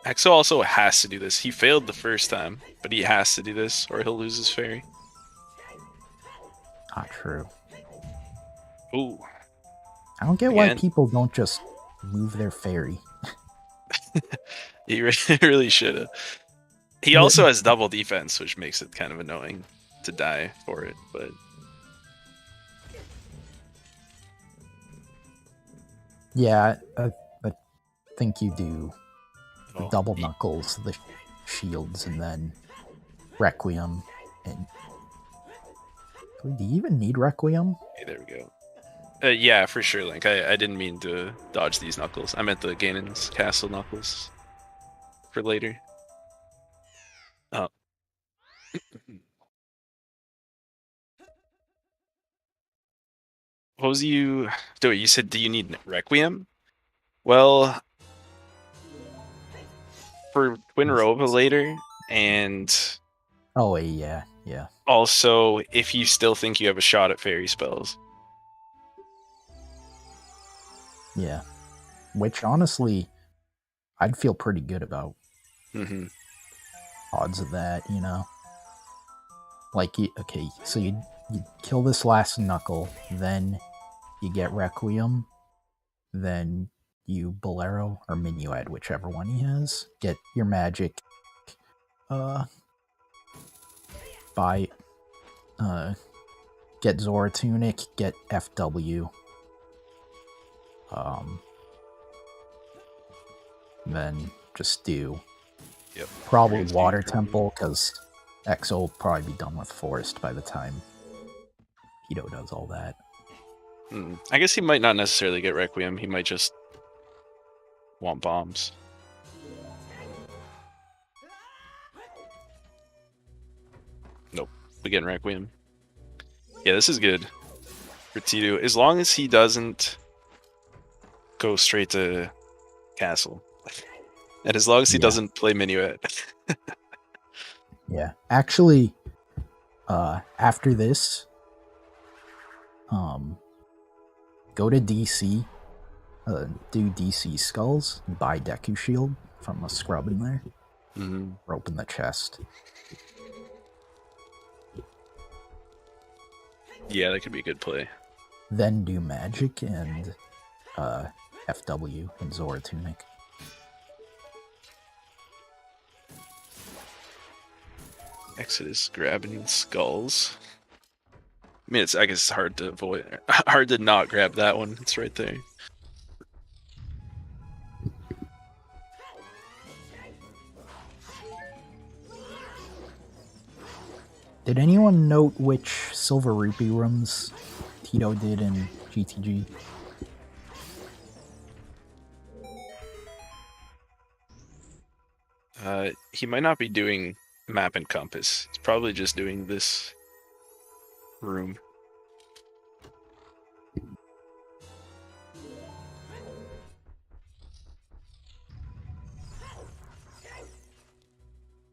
Exo also has to do this. He failed the first time, but he has to do this or he'll lose his fairy. Not true. Ooh. I don't get why people don't just move their fairy. He really should have. He also has double defense, which makes it kind of annoying to die for it, but... Yeah, I think you do. The double knuckles, shields, and then Requiem. And do you even need Requiem? Okay, there we go. Yeah, for sure, Link. I didn't mean to dodge these knuckles. I meant the Ganon's castle knuckles for later. Oh. What was you doing? You said, do you need Requiem? Well, for Twin Rova later, and oh yeah. Also, if you still think you have a shot at fairy spells. Yeah. Which, honestly, I'd feel pretty good about. Mm-hmm. Odds of that, you know? Like, okay, so you kill this last knuckle, then you get Requiem, then you Bolero or Minuet, whichever one he has, get your magic, get Zora Tunic, get FW, then just do probably Water Temple, because Exo will probably be done with Forest by the time P.Titou does all that. I guess he might not necessarily get Requiem, he might just want bombs. Nope, we get Requiem. Yeah, this is good for P.Titou, as long as he doesn't go straight to Castle. And as long as he doesn't play Minuet. Yeah. Actually, after this, go to DC, do DC Skulls, and buy Deku Shield from a scrub in there. Or open the chest. Yeah, that could be a good play. Then do Magic and FW and Zora Tunic. Exodus grabbing skulls. I mean, I guess it's hard to avoid, hard to not grab that one. It's right there. Did anyone note which Silver Rupee rooms P.Titou did in GTG? He might not be doing Map and Compass. He's probably just doing this room.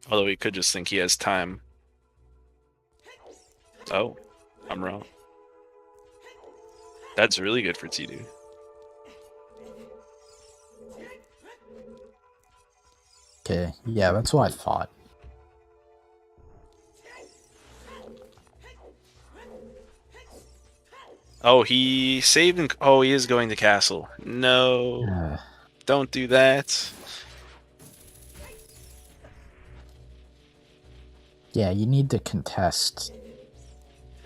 Although he could just think he has time. Oh, I'm wrong. That's really good for P.Titou. Okay, yeah, that's what I thought. Oh, he saved and... Oh, he is going to Castle. No. Don't do that. Yeah, you need to contest...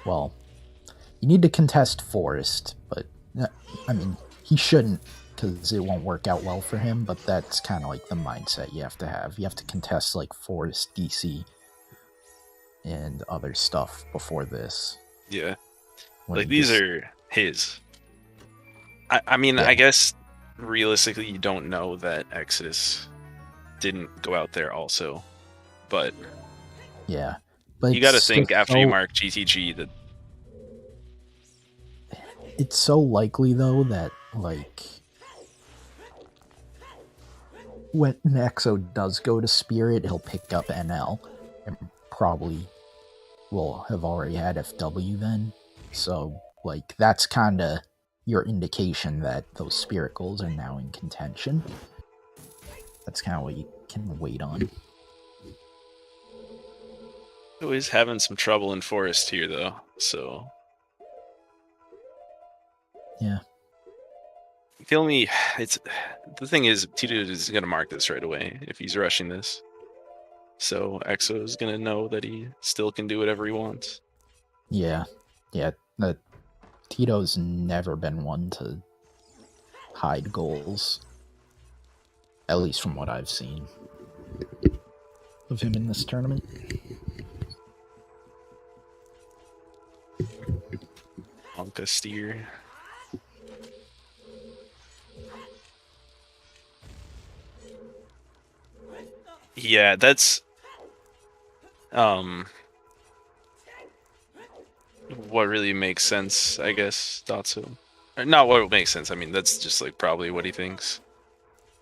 Well, you need to contest Forest, but... I mean, he shouldn't, because it won't work out well for him, but that's kind of like the mindset you have to have. You have to contest, like, Forest, DC, and other stuff before this. Yeah. Like, these are his. I mean, I guess, realistically, you don't know that Exodus didn't go out there also, but... Yeah. But you gotta think, after you mark GTG, that... It's so likely, though, that, like... when Exo does go to Spirit, he'll pick up NL, and probably will have already had FW then. So, like, that's kind of your indication that those Spirit goals are now in contention. That's kind of what you can wait on. Always having some trouble in Forest here, though, so... Yeah. Feel me, it's... The thing is, P.Titou is going to mark this right away if he's rushing this. So Exo is going to know that he still can do whatever he wants. Yeah. Yeah, P.Titou's never been one to hide goals. At least from what I've seen. of him in this tournament. Honka Steer. Yeah, that's what really makes sense, I guess, Datsu. Not what makes sense, I mean, that's just like probably what he thinks.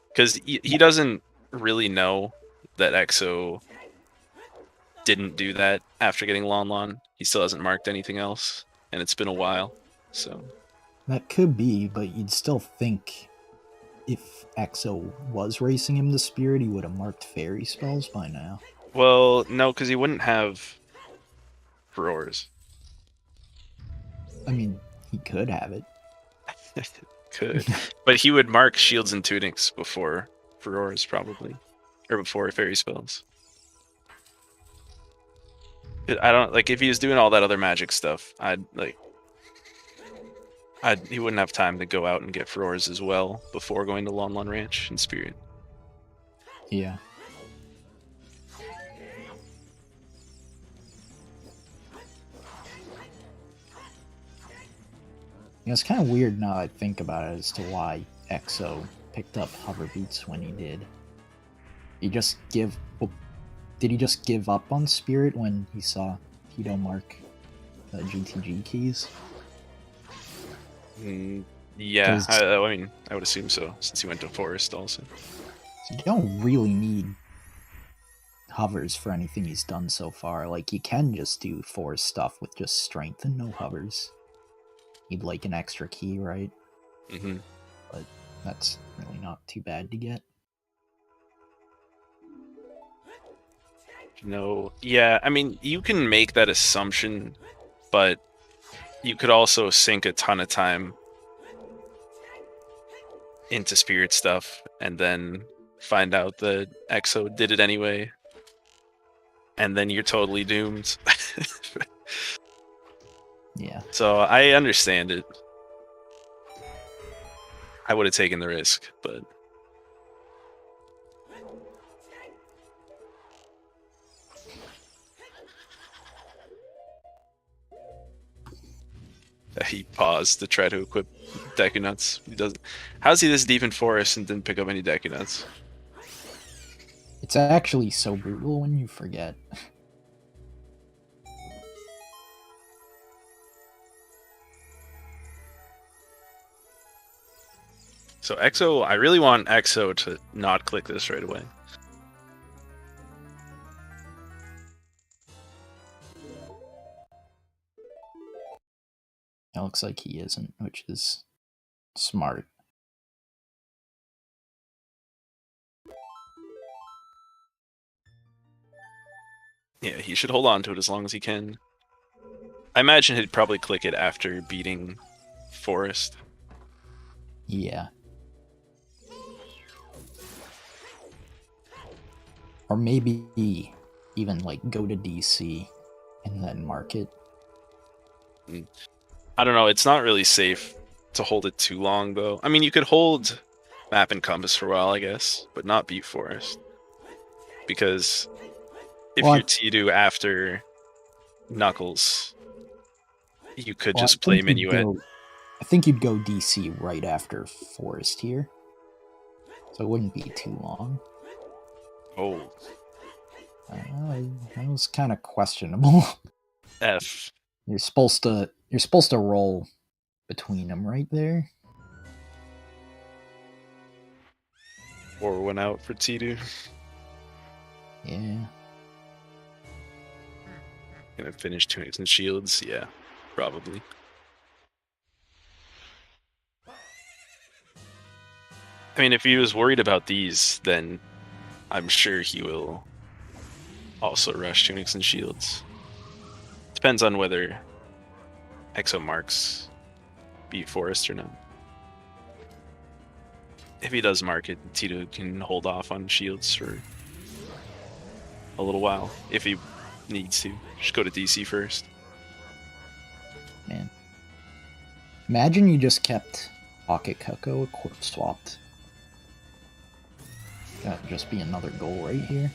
Because he doesn't really know that EXO didn't do that after getting Lon Lon. He still hasn't marked anything else, and it's been a while, so... That could be, but you'd still think if EXO was racing him to Spirit, he would have marked fairy spells by now. Well, no, because he wouldn't have Roars. I mean, he could have it. Could. But he would mark shields and tunics before Roars, probably. Or before fairy spells. I don't, like, if he was doing all that other magic stuff, he wouldn't have time to go out and get Roars as well before going to Lon Lon Ranch in Spirit. Yeah. Yeah, it's kind of weird now I think about it as to why EXO picked up hover boots when he did. Did he just give up on Spirit when he saw P.Titou mark the GTG keys? Yeah, I mean, I would assume so, since he went to Forest also. You don't really need hovers for anything he's done so far. Like, you can just do Forest stuff with just strength and no hovers. You'd like an extra key, right? Mm-hmm. But that's really not too bad to get. No, yeah, I mean, you can make that assumption, but you could also sink a ton of time into Spirit stuff and then find out that EXO did it anyway, and then you're totally doomed. Yeah. So I understand it. I would have taken the risk, but... He paused to try to equip Deku Nuts. He doesn't. How's he this deep in Forest and didn't pick up any Deku Nuts? It's actually so brutal when you forget. So EXO, I really want EXO to not click this right away. It looks like he isn't, which is smart. Yeah, he should hold on to it as long as he can. I imagine he'd probably click it after beating Forest. Yeah. Or maybe even, like, go to DC and then mark it. I don't know, it's not really safe to hold it too long, though. I mean, you could hold Map and Compass for a while, I guess, but not beat Forest. Because if you're T2 after Knuckles, you could just play Minuet. I think you'd go DC right after Forest here. So it wouldn't be too long. Oh. That was kind of questionable. F. You're supposed to roll between them right there. Or went out for T2. Yeah. Gonna finish Tunics and Shields? Yeah, probably. I mean, if he was worried about these, then I'm sure he will also rush Tunics and Shields. Depends on whether EXO marks beat Forest or not. If he does mark it, T2 can hold off on Shields for a little while, if he needs to. Just go to DC first. Man. Imagine you just kept Pocket Cuckoo equip swapped. That'd just be another goal right here.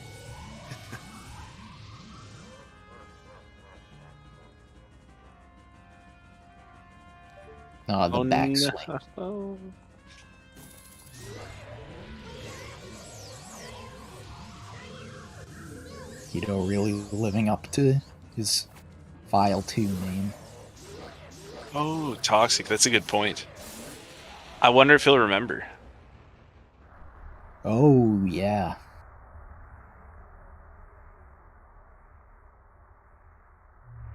The backswing. No. P.Titou really living up to his File 2 name. Oh, Toxic. That's a good point. I wonder if he'll remember. Oh, yeah.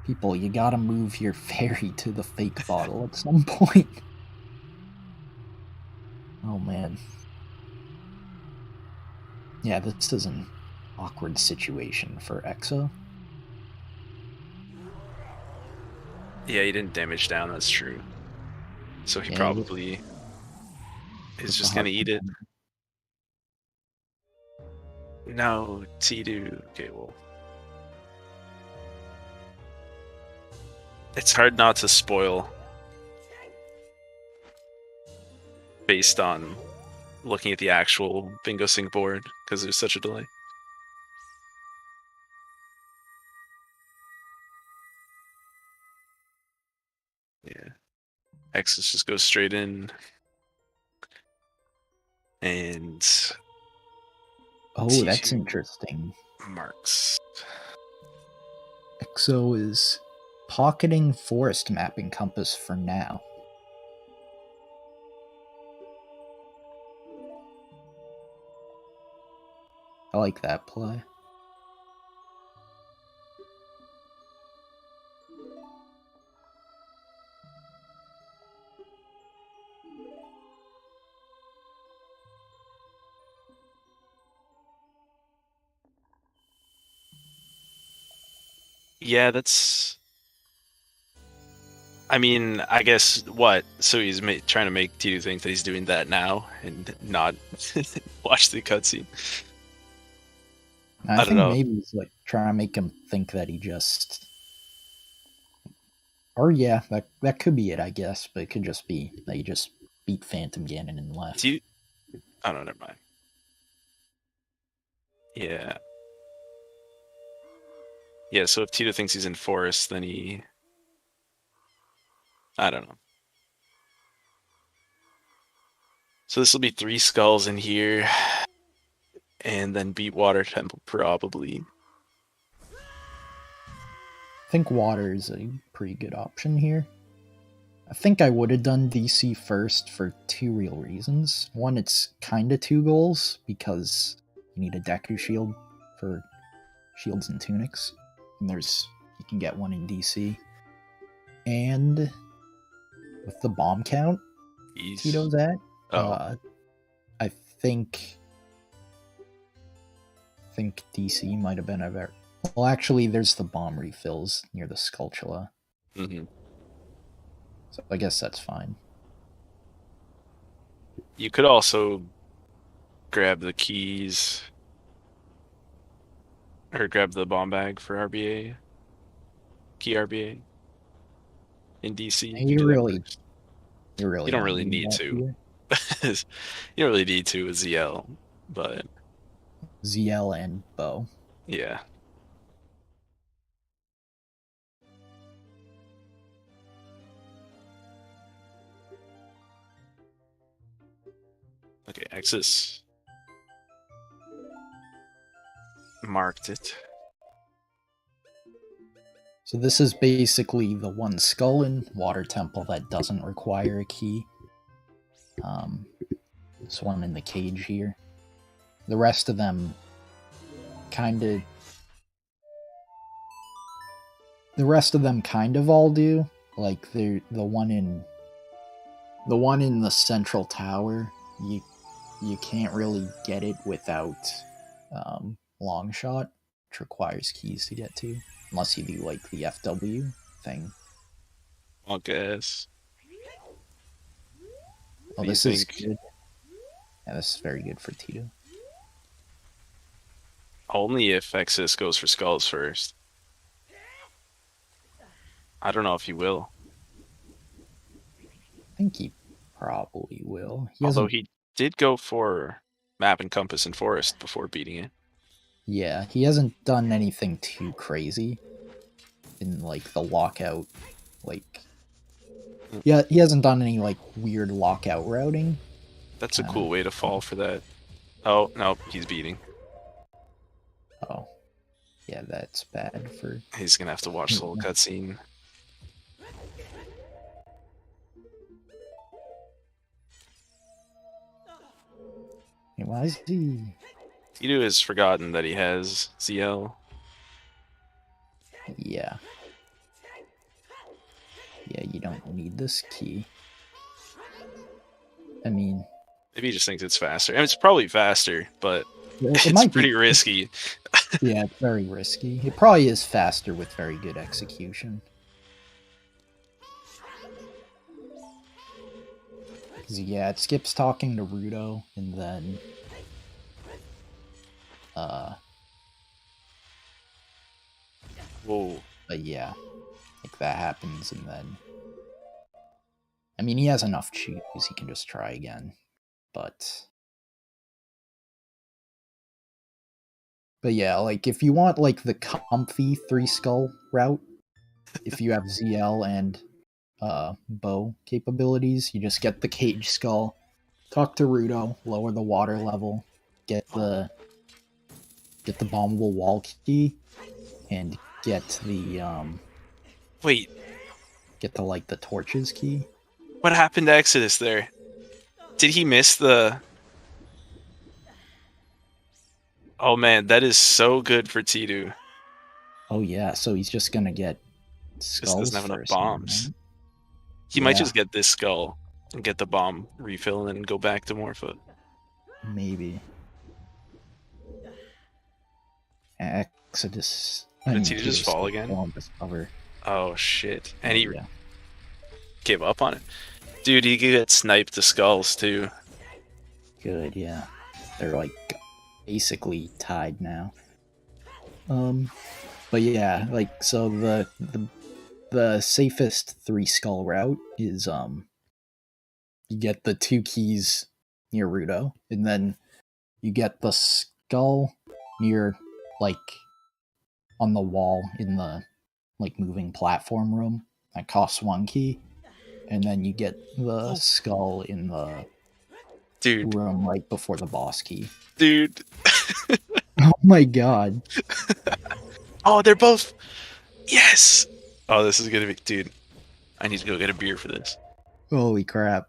People, you gotta move your fairy to the fake bottle at some point. Oh, man. Yeah, this is an awkward situation for Exo. Yeah, he didn't damage down, that's true. So he probably is just gonna eat it. No, P.Titou. Okay, well. It's hard not to spoil based on looking at the actual bingo sync board because there's such a delay. Yeah. X's just goes straight in. And oh, that's interesting. Marks. Exo is pocketing forest mapping compass for now. I like that play. Yeah, that's... I mean, I guess what? So he's trying to make P.Titou think that he's doing that now and not watch the cutscene. I think maybe he's like trying to make him think that he just... Or yeah, that could be it, I guess. But it could just be that he just beat Phantom Ganon and left. Oh, no, never mind. Yeah. Yeah, so if P.Titou thinks he's in Forest, then he... I don't know. So this will be 3 skulls in here. And then beat Water Temple, probably. I think Water is a pretty good option here. I think I would have done DC first for 2 real reasons. One, it's kind of 2 goals, because you need a Deku shield for shields and tunics. And you can get one in DC. And with the bomb count P.Titou's at, I think DC might have been a very... Well, actually, there's the bomb refills near the Skulltula. Mm-hmm. So I guess that's fine. You could also grab the keys or grab the bomb bag for RBA. Key RBA in DC. You don't really need to. You don't really need to with ZL, but ZL and Bow. Yeah. Okay, Axis. Marked it. So this is basically the one skull in Water Temple that doesn't require a key. This one in the cage here. The rest of them kind of... The rest of them kind of all do. Like, the one in the central tower, you can't really get it without long shot, which requires keys to get to, unless you do like the FW thing. I guess. Oh, this is good. Yeah, this is very good for P.Titou. Only if Exis goes for skulls first. I don't know if he will. I think he probably will. Although he did go for map and compass and forest before beating it. Yeah, he hasn't done anything too crazy in like the lockout, like Yeah, he hasn't done any like weird lockout routing. That's a cool way to fall for that. Oh, no, he's beating. Oh. Yeah, that's bad for... He's gonna have to watch the whole cutscene. Why is he... P.Titou has forgotten that he has ZL. Yeah. Yeah, you don't need this key. I mean... Maybe he just thinks it's faster. I mean, it's probably faster, but it it's pretty risky. Yeah, it's very risky. It probably is faster with very good execution. Yeah, it skips talking to Rudo, and then... Whoa. But yeah, like that happens, and then... I mean, he has enough choose, he can just try again, but... But yeah, like, if you want, like, the comfy 3-skull route, if you have ZL and bow capabilities, you just get the cage skull, talk to Rudo, lower the water level, get the bombable wall key, and get the Wait, get the like the torches key. what happened to Exodus there? Did he miss the... Oh man, that is so good for P.Titou. Oh yeah, so he's just gonna get skulls. Just doesn't have enough first, bombs. right? He might just get this skull and get the bomb refill and go back to Morpha. Maybe. Exodus. Did P.Titou just fall again? Oh shit. And he gave up on it. Dude, he could get sniped to skulls too. Good, yeah. They're like basically tied now. But yeah, like so the safest 3-skull route is you get the 2 keys near Rudo, and then you get the skull near like on the wall in the like moving platform room that costs 1 key, and then you get the skull in the room right before the boss key. Dude. Oh my god. Oh, they're both... Yes! Oh, this is gonna be... Dude, I need to go get a beer for this. Holy crap.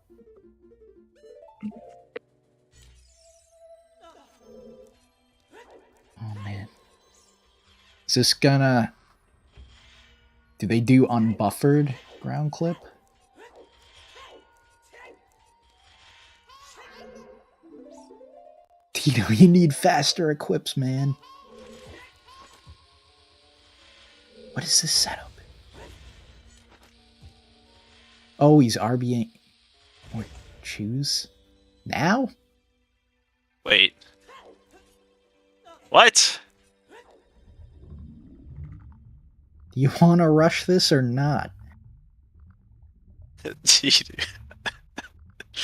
Oh man. Is this gonna... Do they do unbuffered ground clip? Tito, you need faster equips, man. What is this setup? Oh, he's RBing. Or choose? Now? Wait. What? Do you want to rush this or not?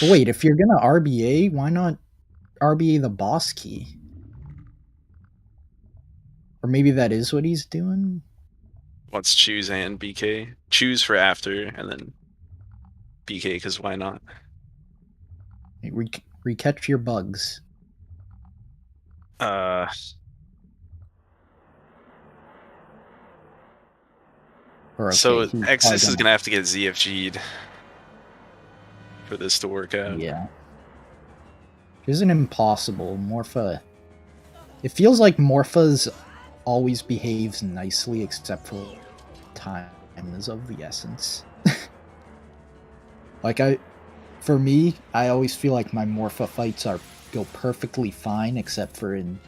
Wait, if you're gonna RBA, why not RBA the boss key? Or maybe that is what he's doing? Wants choose and BK. Choose for after, and then BK, because why not? Recatch your bugs. So Exodus is gonna have to get ZFG'd for this to work out. Yeah. It isn't impossible. Morpha... It feels like Morpha's always behaves nicely except for time is of the essence. Like for me, I always feel like my Morpha fights go perfectly fine except for in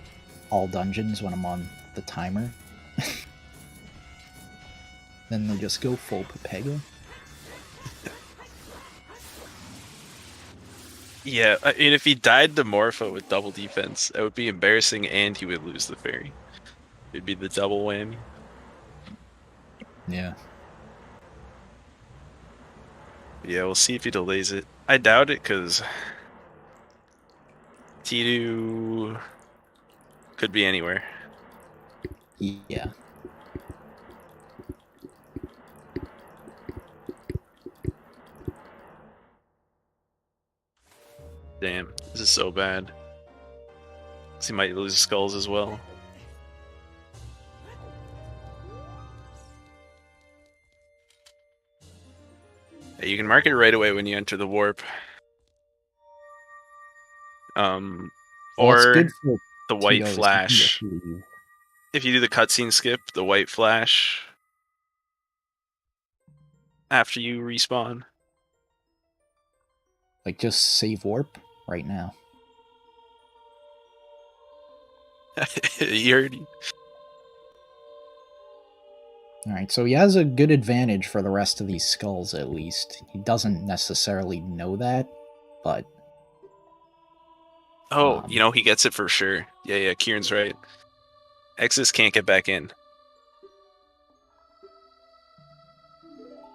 all dungeons when I'm on the timer. Then they just go full Pepega. Yeah, I mean, if he died to Morpha with double defense, that would be embarrassing, and he would lose the fairy. It'd be the double whammy. Yeah. Yeah, we'll see if he delays it. I doubt it, because P.Titou could be anywhere. Yeah. Damn, this is so bad. So he might lose skulls as well. Yeah, you can mark it right away when you enter the warp. Or good for the white P.Titou flash. If you do the cutscene skip, the white flash after you respawn. Like, just save warp right now. You already... Alright, so he has a good advantage for the rest of these skulls, at least. He doesn't necessarily know that, but... Oh, you know, he gets it for sure. Yeah, Kieran's right. Exodus can't get back in.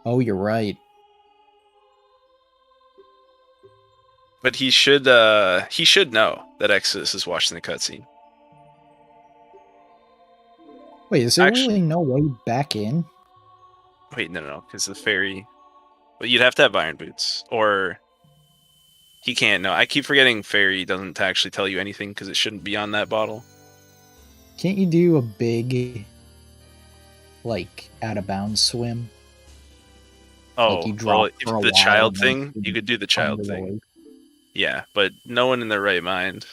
Oh, you're right. But he should know that Exodus is watching the cutscene. Wait, is there really no way back in? Wait, no, because the fairy... But you'd have to have iron boots. Or... He can't, no. I keep forgetting fairy doesn't actually tell you anything because it shouldn't be on that bottle. Can't you do a big, like, out-of-bounds swim? Oh, like you drop well, the child thing, you could do the child thing. Yeah, but no one in their right mind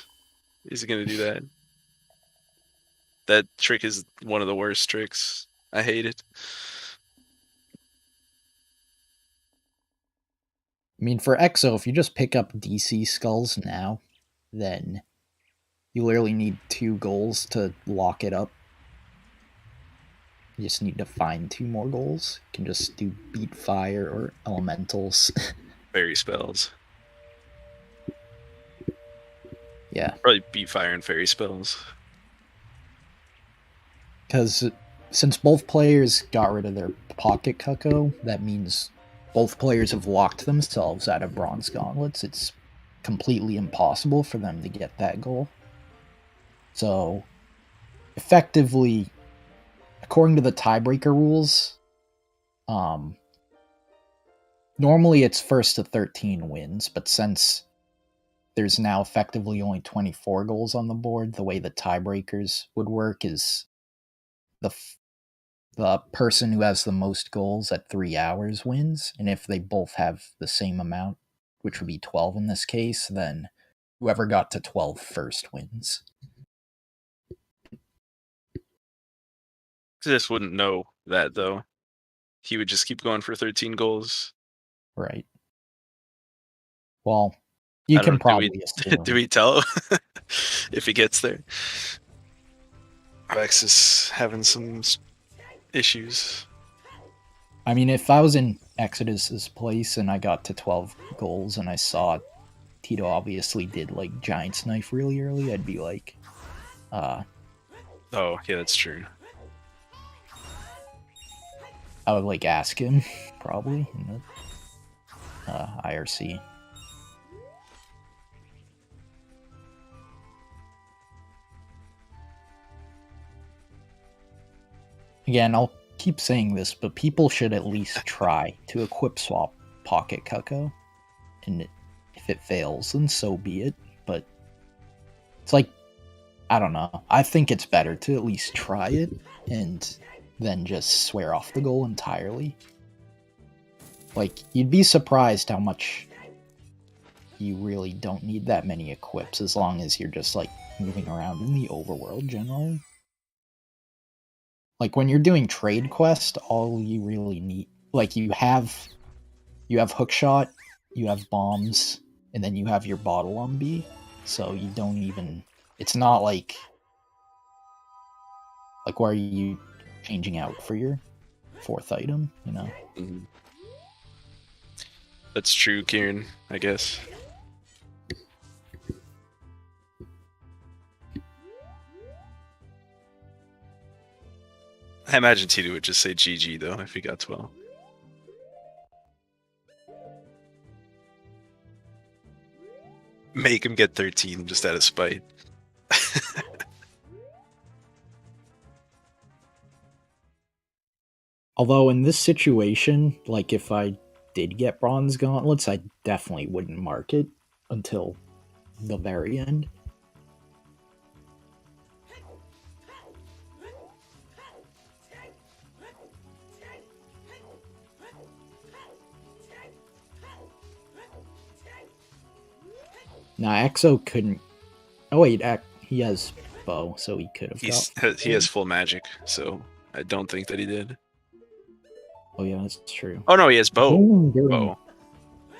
is going to do that. That trick is one of the worst tricks. I hate it. I mean, for Exo, if you just pick up DC skulls now, then you literally need 2 goals to lock it up. You just need to find 2 more goals. You can just do beat fire or elementals. Fairy spells. Yeah. Probably beat fire and fairy spells. Because since both players got rid of their pocket cucko, that means both players have locked themselves out of bronze gauntlets. It's completely impossible for them to get that goal. So, effectively, according to the tiebreaker rules, normally it's first to 13 wins, but since there's now effectively only 24 goals on the board, the way the tiebreakers would work is the person who has the most goals at 3 hours wins, and if they both have the same amount, which would be 12 in this case, then whoever got to 12 first wins. Exodus wouldn't know that, though. He would just keep going for 13 goals. Right. Well, you can probably assume. Do we tell if he gets there? Exodus having some issues. I mean, if I was in Exodus's place and I got to 12 goals and I saw Tito obviously did like Giant's Knife really early, I'd be like, oh, yeah, that's true. I would like ask him, probably, in the IRC. Again, I'll keep saying this, but people should at least try to equip swap Pocket Cucko. And if it fails, then so be it. But it's like, I don't know. I think it's better to at least try it and then just swear off the goal entirely. Like, you'd be surprised how much you really don't need that many equips as long as you're just, like, moving around in the overworld generally. Like, when you're doing trade quest, all you really need... Like, you have hookshot, you have bombs, and then you have your bottle on B. So you don't even... It's not like... Like, why are you changing out for your 4th item, you know? Mm-hmm. That's true, Kieran, I guess. I imagine Tito would just say GG, though, if he got 12. Make him get 13 just out of spite. Although in this situation, like if I did get bronze gauntlets, I definitely wouldn't mark it until the very end. Now, Exo couldn't... Oh, wait, he has bow, so he could have He has full magic, so I don't think that he did. Oh, yeah, that's true. Oh, no, he has bow. Bow.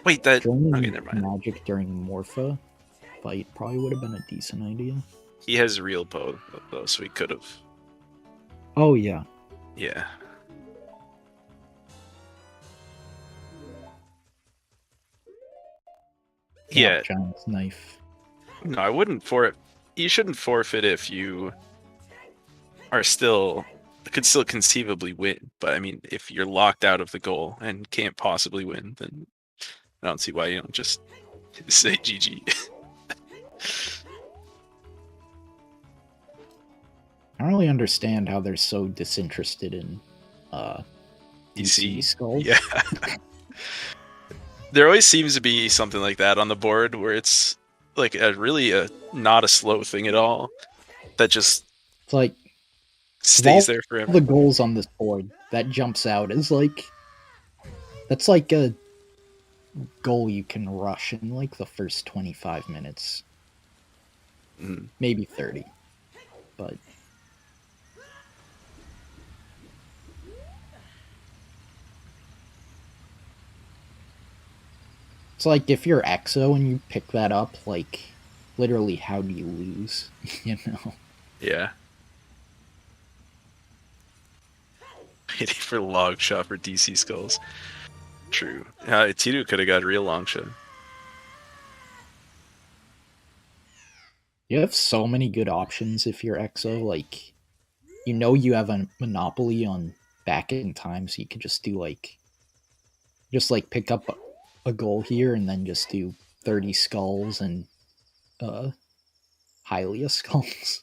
Wait, that... Okay, never mind. Magic during Morpha fight probably would have been a decent idea. He has real bow, though, so he could have. Oh, yeah. Yeah. Yeah. Giant's knife. No, I wouldn't forfeit. You shouldn't forfeit if you are could still conceivably win. But I mean, if you're locked out of the goal and can't possibly win, then I don't see why you don't just say GG. I don't really understand how they're so disinterested in DC skulls. Yeah. There always seems to be something like that on the board where it's like not a slow thing at all that just it's like stays there forever. The goals on this board that jumps out is like that's like a goal you can rush in like the first 25 minutes, maybe 30, but it's like if you're Exo and you pick that up, like literally how do you lose? You know? Yeah. Waiting for long shot for DC skulls. True. P.Titou could have got a real long shot. You have so many good options if you're Exo. Like, you know you have a monopoly on back in time, so you could just do just pick up a goal here and then just do 30 skulls and Hylia skulls.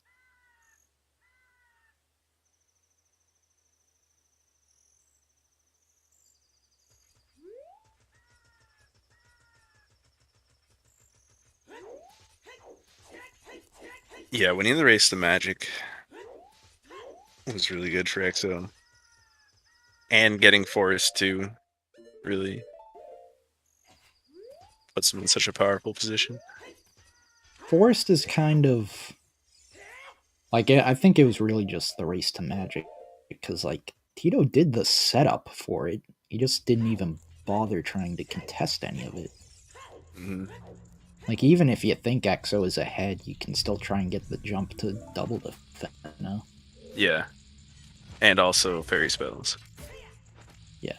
Yeah, winning the race to Magic was really good for Exo. And getting Forest too really puts him in such a powerful position. Forest is kind of like, I think it was really just the race to Magic because like Tito did the setup for it. He just didn't even bother trying to contest any of it. Mm-hmm. Like, even if you think Exo is ahead, you can still try and get the jump to double defend, you know? Yeah. And also fairy spells. Yeah.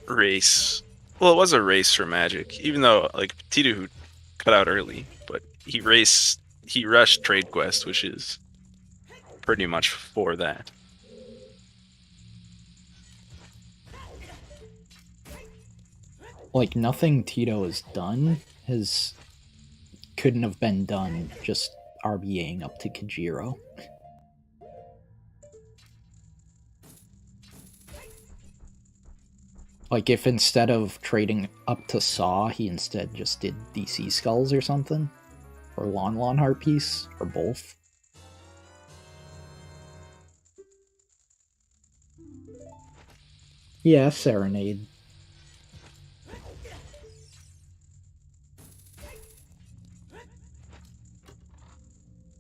Race. Well, it was a race for Magic, even though, like, P.Titou cut out early, but he rushed Trade Quest, which is pretty much for that. Like, nothing Tito has done couldn't have been done just RBAing up to Kajiro. Like, if instead of trading up to Saw, he instead just did DC Skulls or something? Or Lon Heart Piece? Or both? Yeah, Serenade.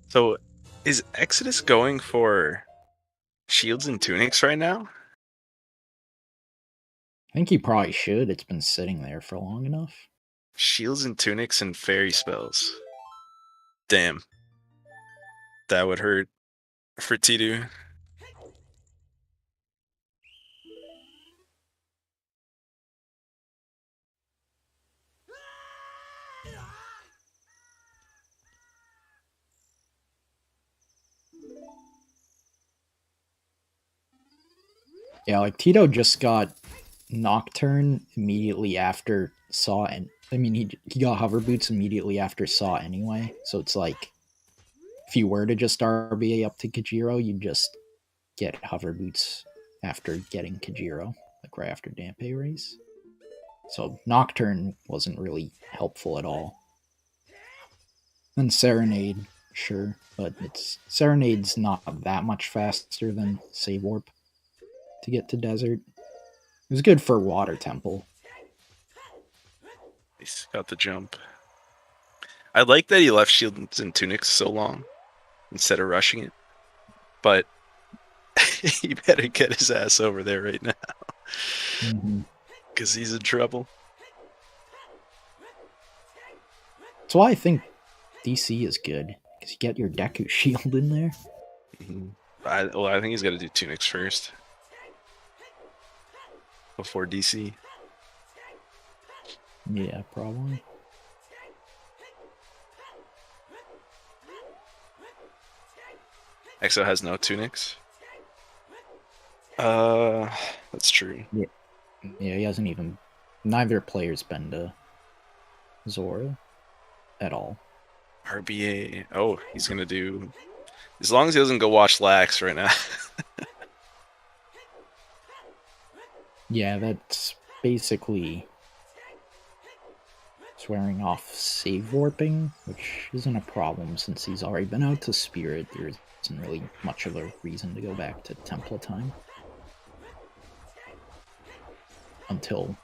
So, is Exodus going for shields and tunics right now? I think he probably should. It's been sitting there for long enough. Shields and tunics and fairy spells. Damn. That would hurt for P.Titou. Yeah, like Tito just got Nocturne immediately after Saw, and I mean he got Hover Boots immediately after Saw anyway. So it's like if you were to just RBA up to Kajiro, you'd just get Hover Boots after getting Kajiro, like right after Dampe race. So Nocturne wasn't really helpful at all. And Serenade, sure, but Serenade's not that much faster than Save Warp to get to Desert. It was good for Water Temple. He's got the jump. I like that he left shields and tunics so long instead of rushing it. But he better get his ass over there right now. Because he's in trouble. That's why I think DC is good. Because you get your Deku shield in there. I think he's got to do tunics first. Before DC. Yeah, probably. EXO has no tunics. That's true. Yeah, he hasn't even. Neither player's been to Zora at all. RBA. Oh, he's gonna do. As long as he doesn't go watch Lax right now. Yeah, that's basically swearing off save warping, which isn't a problem since he's already been out to Spirit. There isn't really much of a reason to go back to Temple time. Until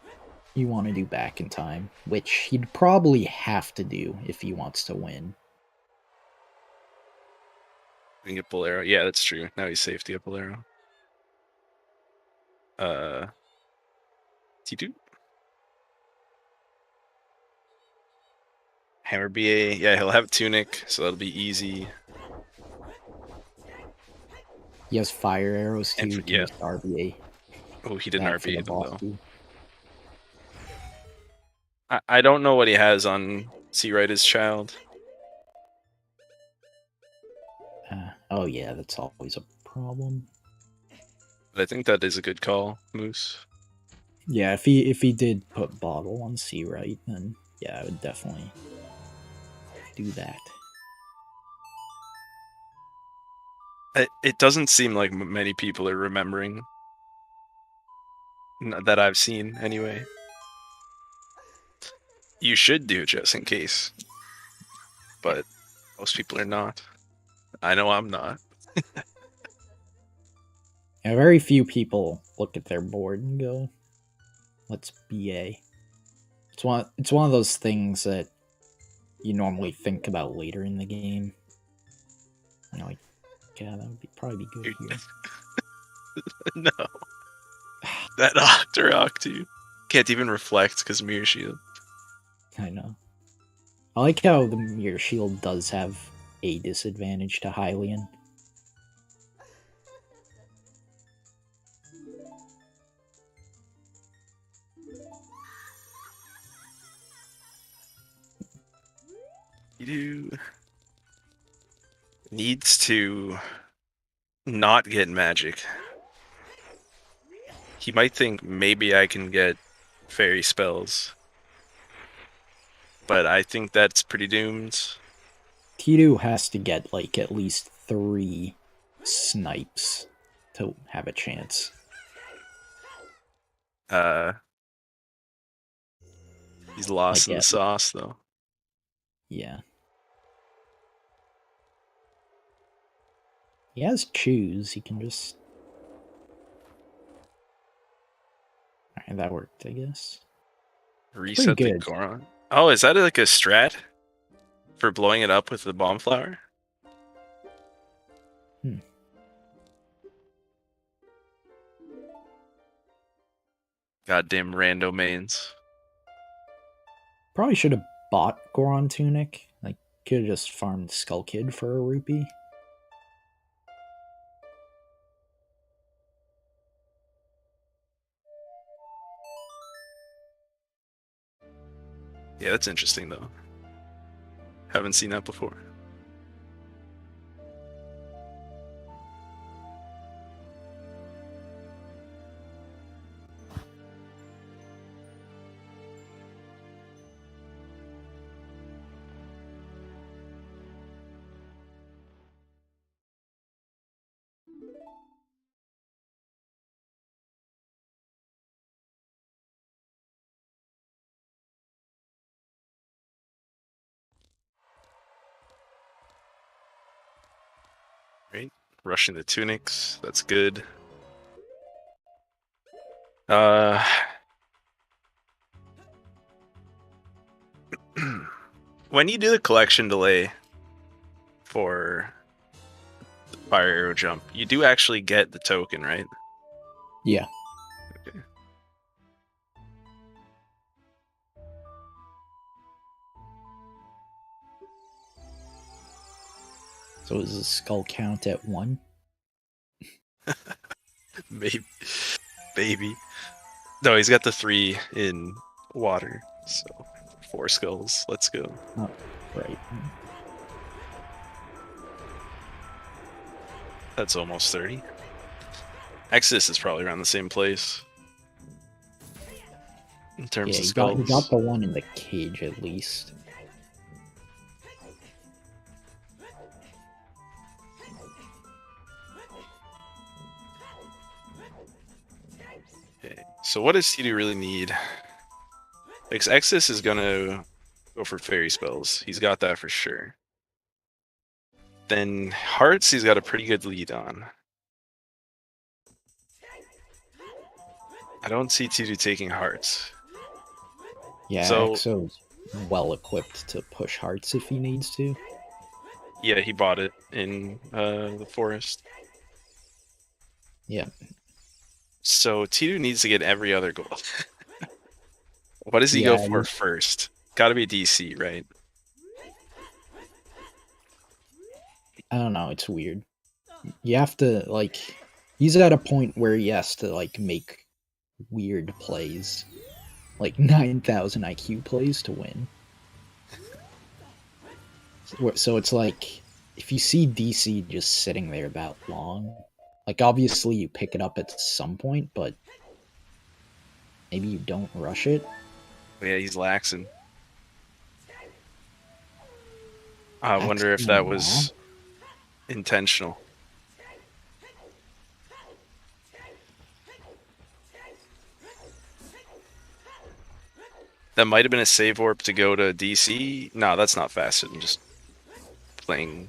you want to do back in time, which he'd probably have to do if he wants to win. We can get Bolero. Yeah, that's true. Now he's safe to get Bolero. P.Titou. Hammer BA. Yeah, he'll have Tunic, so that'll be easy. He has fire arrows too. Yeah. RBA. Oh, he didn't RBA them though. I don't know what he has on See Right As Child. Oh yeah, that's always a problem. But I think that is a good call, Moose. Yeah, if he did put Bottle on C Right, then yeah, I would definitely do that. It doesn't seem like many people are remembering that I've seen anyway. You should do just in case, but most people are not. I know I'm not. Yeah, very few people look at their board and go, "Let's BA." It's one of those things that you normally think about later in the game. You know, like, yeah, that would probably be good here. No. That Octorok, too. Can't even reflect because Mirror Shield. I know. I like how the Mirror Shield does have a disadvantage to Hylian. P.Titou needs to not get magic. He might think maybe I can get fairy spells, but I think that's pretty doomed. P.Titou has to get like at least 3 snipes to have a chance. He's lost in the sauce though. Yeah. He has choose. He can just. Alright, that worked, I guess. Reset the Goron. Oh, is that like a strat for blowing it up with the bomb flower? Goddamn rando mains. Probably should have bought Goron Tunic. Like, could have just farmed Skull Kid for a rupee. Yeah, that's interesting though. Haven't seen that before. Right, rushing the tunics. That's good. When you do the collection delay for the fire arrow jump, you do actually get the token, right? Yeah. Okay. So is the skull count at 1? Maybe. No, he's got the 3 in water, so 4 skulls. Let's go. Oh, right. That's almost 30. Exodus is probably around the same place in terms of skulls. He got the one in the cage at least. Okay, so what does P.Titou really need? Because Exodus is gonna go for fairy spells. He's got that for sure. Then Hearts, he's got a pretty good lead on. I don't see P.Titou taking Hearts. Yeah, so, Exo's well equipped to push Hearts if he needs to. Yeah, he bought it in the forest. Yeah. So P.Titou needs to get every other goal. What does he go for first? Gotta be DC, right? I don't know, it's weird. You have to, like, he's at a point where he has to, like, make weird plays. Like 9,000 IQ plays to win. So it's like, if you see DC just sitting there about long, like, obviously you pick it up at some point, but maybe you don't rush it. Yeah, he's laxing. I wonder if that was intentional. That might have been a save warp to go to DC. No, that's not faster than just playing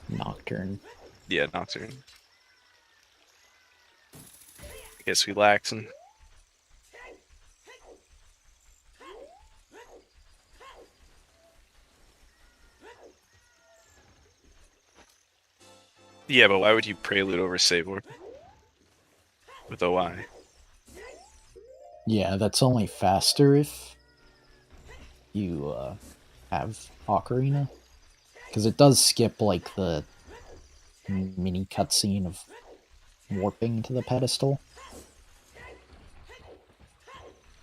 Nocturne. Yeah, Nocturne. I guess we laxing. Yeah, but why would you prelude over save warp with OI? Yeah, that's only faster if you have Ocarina. Because it does skip, like, the mini cutscene of warping to the pedestal.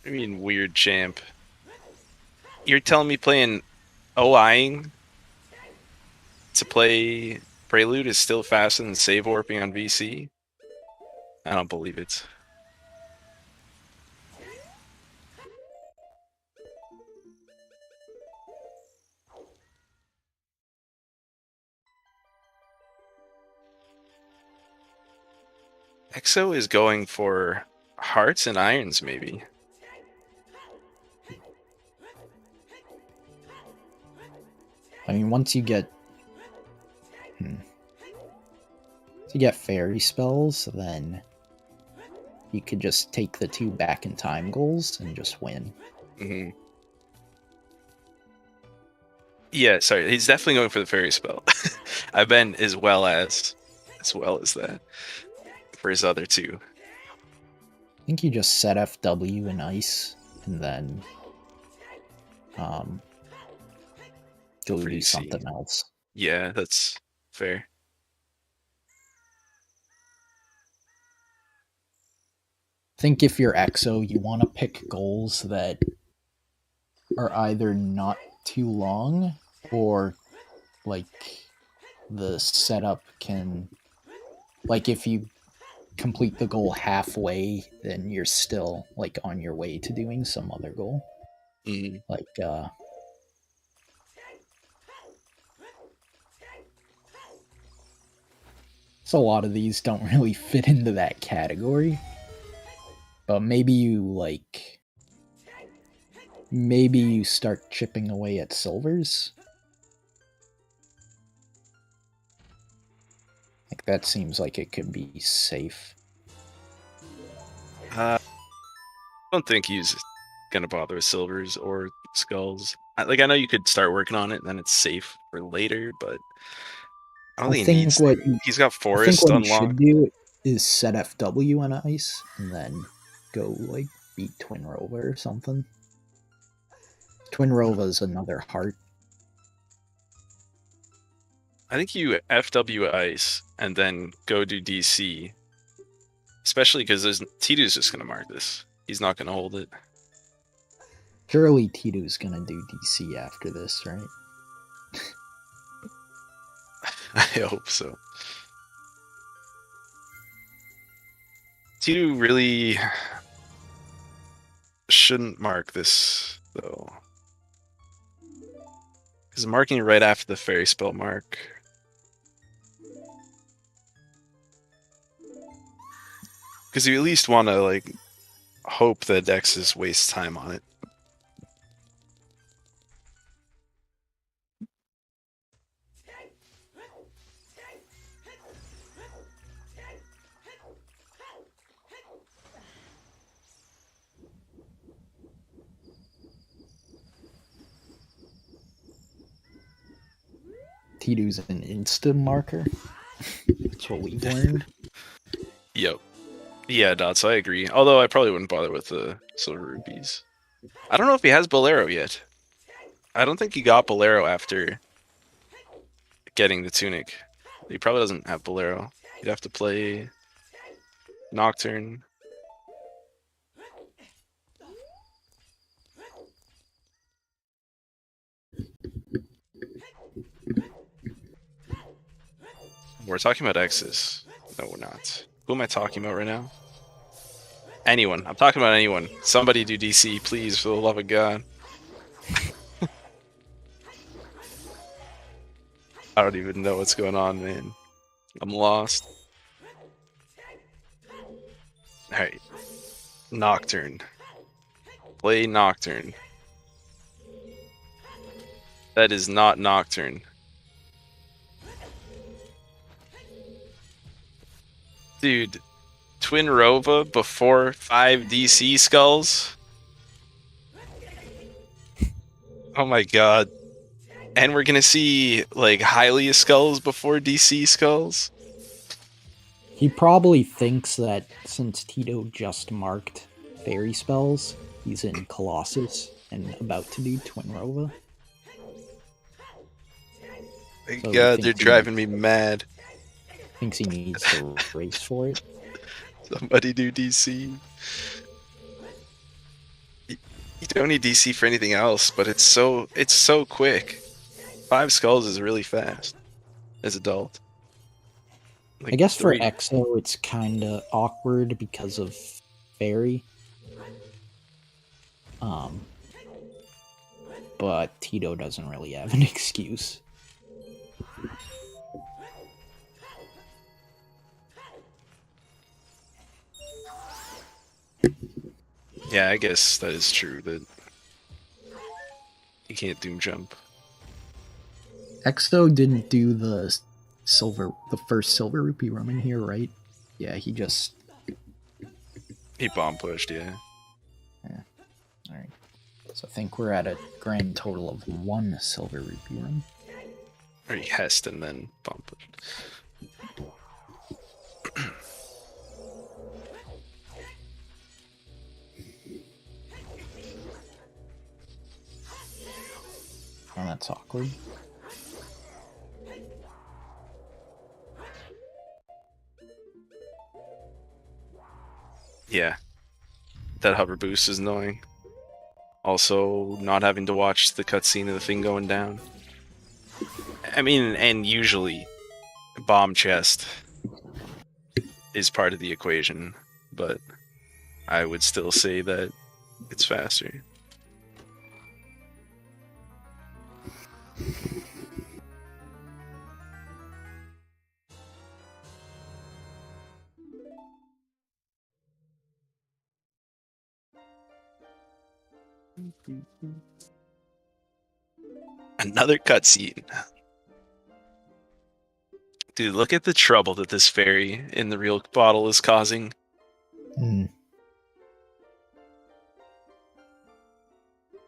I mean, weird champ. You're telling me playing OIing to play Prelude is still faster than save warping on VC? I don't believe it. Exo is going for hearts and irons, maybe. I mean, once you get fairy spells, then you could just take the 2 back in time goals and just win. Mm-hmm. Yeah, sorry, he's definitely going for the fairy spell. I've been as well as that for his other 2. I think you just set FW in ice and then go do something else. Yeah, that's fair. I think if you're Exo, you want to pick goals that are either not too long or, like, the setup can, like, if you complete the goal halfway, then you're still, like, on your way to doing some other goal. Mm. Like, so a lot of these don't really fit into that category. But maybe you start chipping away at silvers. That seems like it could be safe. I don't think he's gonna bother with silvers or skulls. Like, I know you could start working on it, and then it's safe for later, but I don't think he needs to. He's got forest unlocked. What you should do is set FW on ice, and then go like beat Twin Rova or something. Twin Rova is another heart. I think you FW ice and then go do DC. Especially because P.Titou's just going to mark this. He's not going to hold it. Surely P.Titou's going to do DC after this, right? I hope so. P.Titou really shouldn't mark this, though. Because marking it right after the fairy spell mark. Because you at least want to, like, hope that Dexys wastes time on it. P.Titou's an instant marker. That's what we've learned. Yep. Yeah, Dots, I agree. Although I probably wouldn't bother with the silver rupees. I don't know if he has Bolero yet. I don't think he got Bolero after getting the tunic. He probably doesn't have Bolero. He'd have to play Nocturne. We're talking about X's. No, we're not. Who am I talking about right now? Anyone. I'm talking about anyone. Somebody do DC, please, for the love of God. I don't even know what's going on, man. I'm lost. Alright. Nocturne. Play Nocturne. That is not Nocturne. Dude, Twin Rova before 5 DC skulls? Oh my god. And we're gonna see, like, Hylia skulls before DC skulls? He probably thinks that since P.Titou just marked fairy spells, he's in Colossus and about to do Twin Rova. Thank God, they're driving me mad. Thinks he needs to race for it. Somebody do DC. You don't need DC for anything else, but it's so quick. 5 skulls is really fast as adult. Like, I guess for EXO it's kinda awkward because of fairy. But P.Titou doesn't really have an excuse. Yeah, I guess that is true, that you can't doom jump. EXO didn't do the first silver rupee run in here, right? Yeah, he bomb pushed, yeah. Alright. So I think we're at a grand total of 1 silver rupee run. Or he hest and then bomb pushed. Oh, that's awkward. Yeah. That hover boost is annoying. Also, not having to watch the cutscene of the thing going down. I mean, and usually, bomb chest is part of the equation, but I would still say that it's faster. Another cutscene. Dude, look at the trouble that this fairy in the real bottle is causing.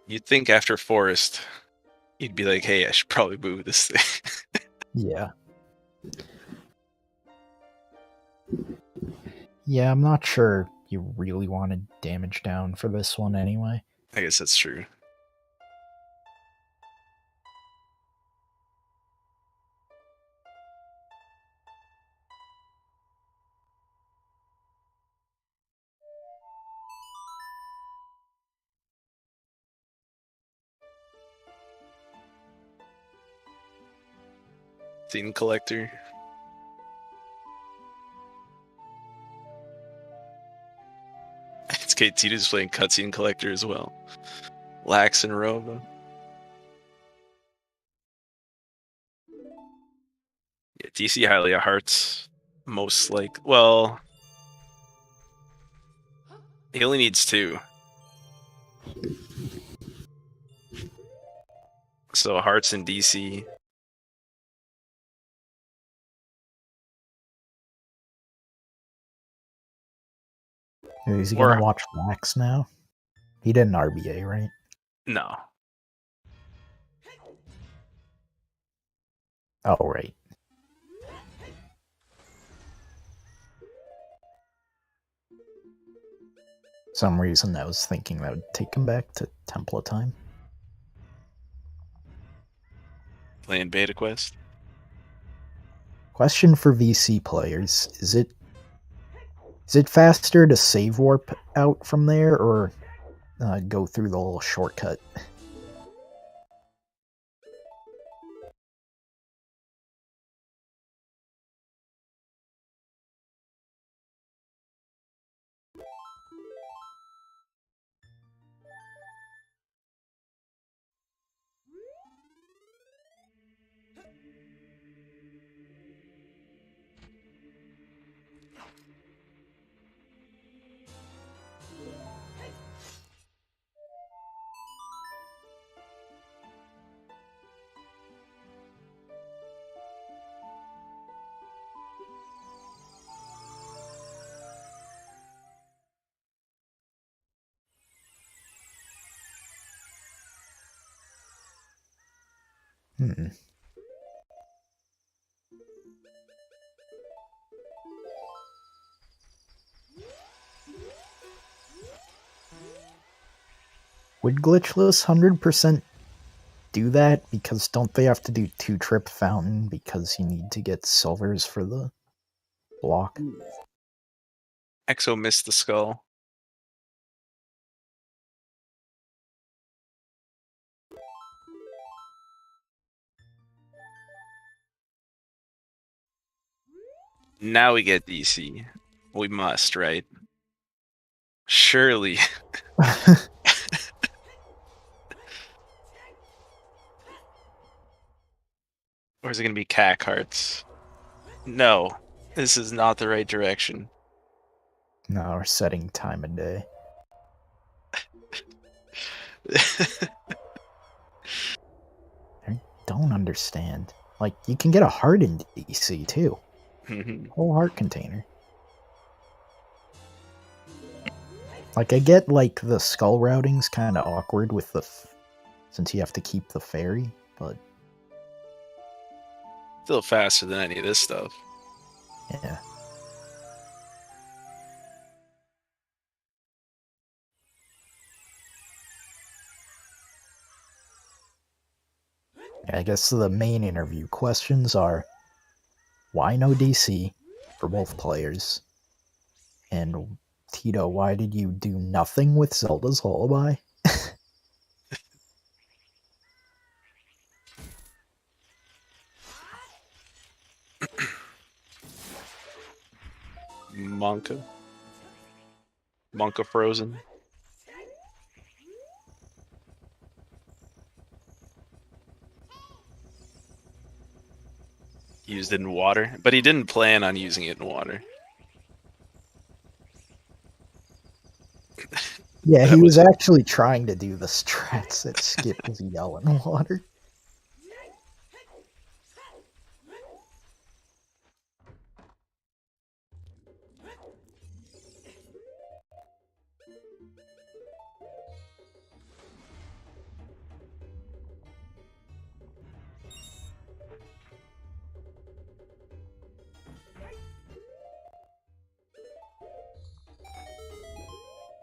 You'd think after Forest, you'd be like, hey, I should probably move this thing. Yeah. Yeah, I'm not sure you really wanted damage down for this one anyway. I guess that's true. Scene collector. It's P.Titou's playing cutscene collector as well. Lax and Rova. Yeah, DC Hylia Hearts. Most like, well, he only needs 2. So Hearts and DC. Is he gonna watch Lax now? He did an RBA, right? No. Oh, right. Some reason I was thinking that would take him back to Temple time. Playing Beta Quest. Question for VC players: Is it faster to save warp out from there, or go through the little shortcut? Would glitchless 100% do that? Because don't they have to do 2-trip fountain because you need to get silvers for the block? Exo missed the skull. Now we get DC. We must, right? Surely. Or is it going to be CAC Hearts? No. This is not the right direction. No, we're setting time of day. I don't understand. Like, you can get a heart in DC, too. Whole heart container. Like, I get, like, the skull routing's kind of awkward with the... since you have to keep the fairy, but... Still faster than any of this stuff. Yeah. I guess the main interview questions are, why no DC for both players? And Tito, why did you do nothing with Zelda's Lullaby? Monka Frozen. Used it in water, but he didn't plan on using it in water. Yeah, he was actually trying to do the strats that Skip was yelling in water.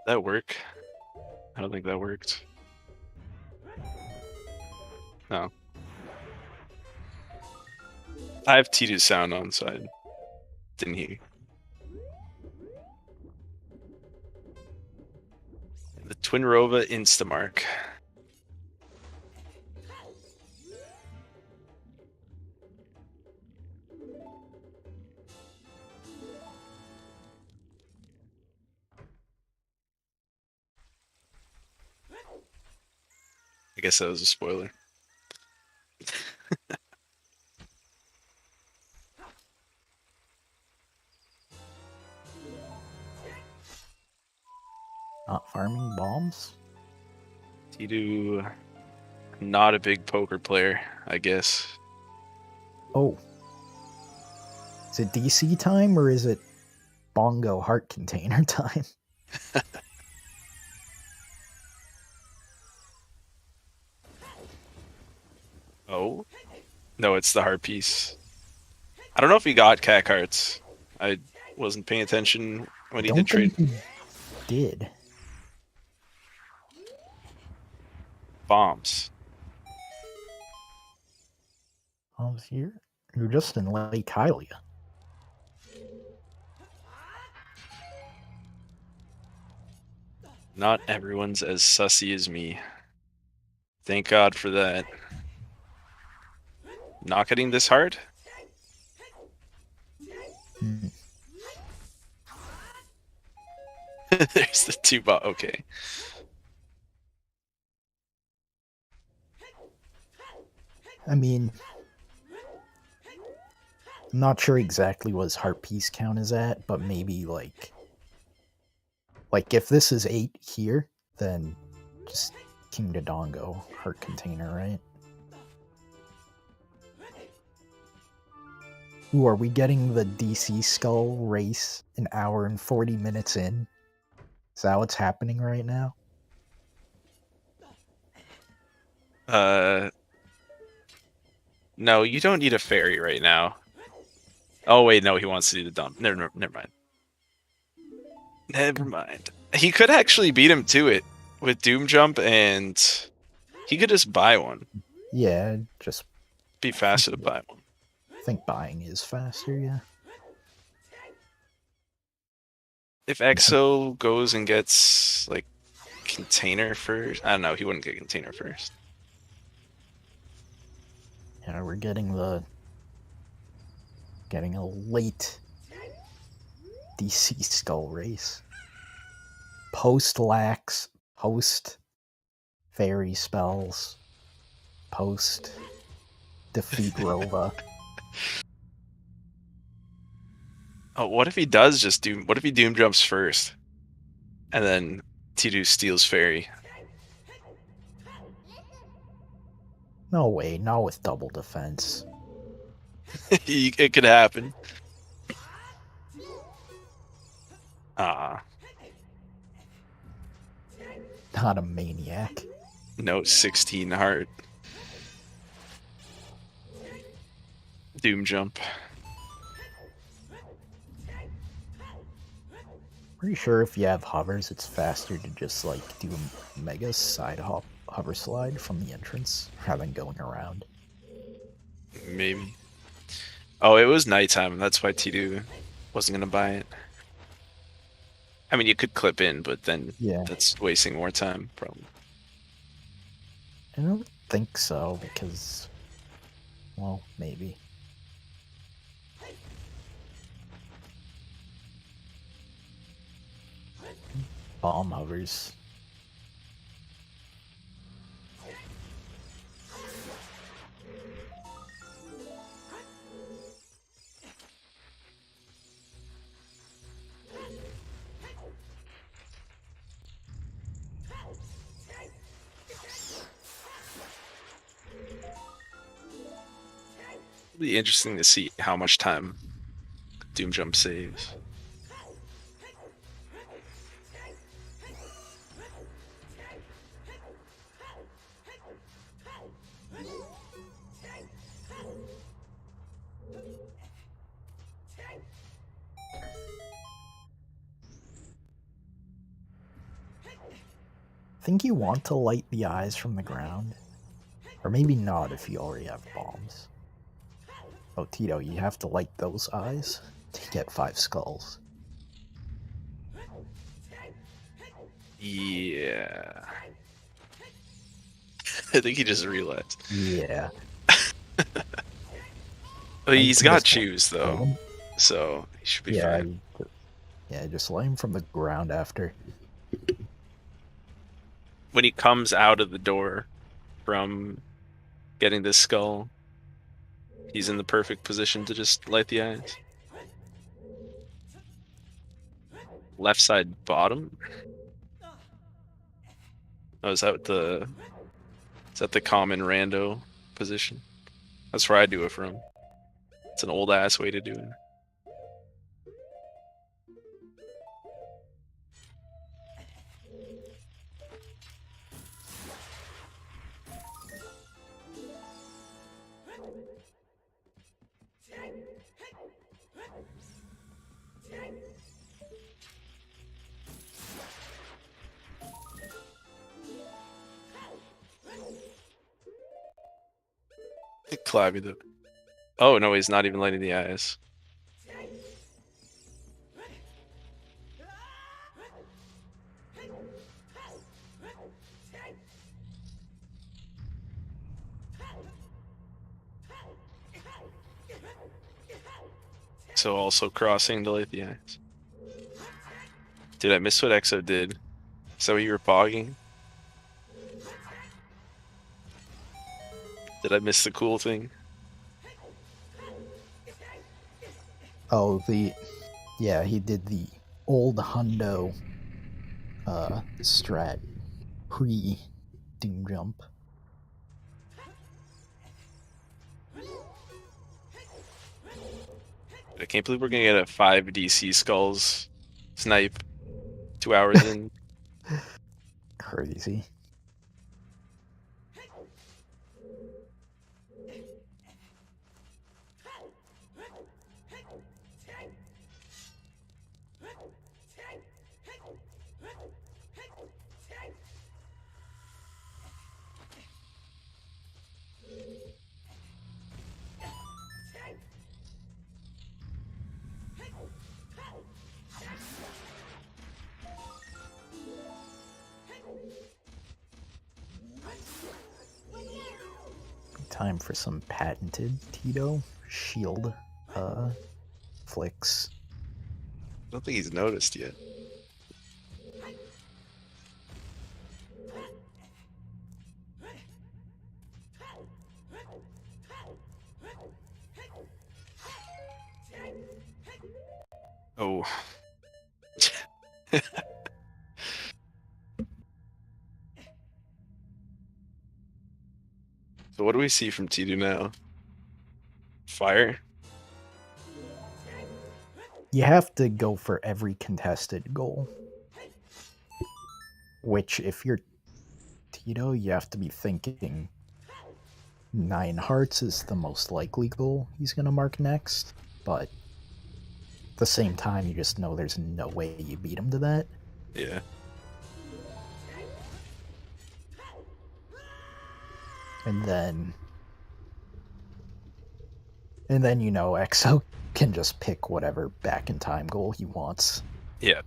That work? I don't think that worked. No. I have P.Titou sound on, so I didn't hear. The Twin Rova Instamark. I guess that was a spoiler. Not farming bombs? P.Titou, not a big poker player, I guess. Oh. Is it DC time or is it bongo heart container time? Oh? No, it's the heart piece. I don't know if he got cac hearts. I wasn't paying attention when he did trade. He did. Bombs. Bombs here? You're just in Lake Hylia. Not everyone's as sussy as me. Thank God for that. Not getting this hard? There's the two bot. Okay. I mean, I'm not sure exactly what his heart piece count is at, but maybe like if this is 8 here, then just King Dodongo heart container, right? Ooh, are we getting the DC Skull race an hour and 40 minutes in? Is that what's happening right now? No, you don't need a fairy right now. Oh wait, no, he wants to do the dump. Never mind. Never mind. He could actually beat him to it with Doom Jump, and he could just buy one. Yeah, just be faster to buy one. I think buying is faster, yeah. If Exo goes and gets like container first, I don't know. He wouldn't get container first. Yeah, we're getting a late DC Skull race. Post lax, post fairy spells, post defeat Rova. Oh, what if he does just Doom? What if he Doom jumps first, and then P.Titou steals fairy? No way, not with double defense. It could happen. Not a maniac. No 16 heart. Doom jump. Pretty sure if you have hovers, it's faster to just like do a mega side hover slide from the entrance rather than going around. Maybe. Oh, it was nighttime. That's why P.Titou wasn't gonna buy it. I mean, you could clip in, but then that's wasting more time, probably. I don't think so, because, well, maybe. Bomb hovers. It'll be interesting to see how much time Doom Jump saves. think you want to light the eyes from the ground. Or maybe not if you already have bombs. Oh, Tito, you have to light those eyes to get 5 skulls. Yeah. I think he just realized. Yeah. Well, he's got shoes, though. So he should be fine. Yeah, just light him from the ground after. When he comes out of the door from getting this skull, he's in the perfect position to just light the eyes. Left side bottom? Oh, is that the common rando position? That's where I do it from. It's an old ass way to do it. Clappy though. Oh no, he's not even lighting the eyes. So also crossing to light the eyes. Dude, I missed what Exo did. Is that what you were pogging? Did I miss the cool thing? Oh, yeah, he did the old hundo strat pre-doom jump. I can't believe we're gonna get a 5 DC skulls snipe 2 hours in. Crazy. Time for some patented Tito shield flicks. I don't think he's noticed yet. Oh. So what do we see from P.Titou now? Fire? You have to go for every contested goal. Which, if you're Tito, you have to be thinking 9 hearts is the most likely goal he's going to mark next, but at the same time, you just know there's no way you beat him to that. Yeah. And then you know Exo can just pick whatever back in time goal he wants. Yeah.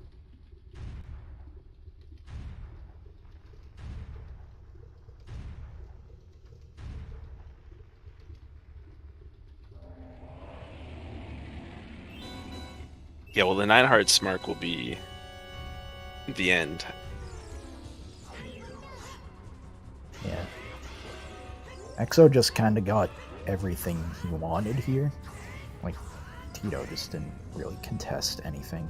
Yeah, well the 9 hearts mark will be the end. Yeah. Exo just kind of got everything he wanted here. Like, Tito just didn't really contest anything.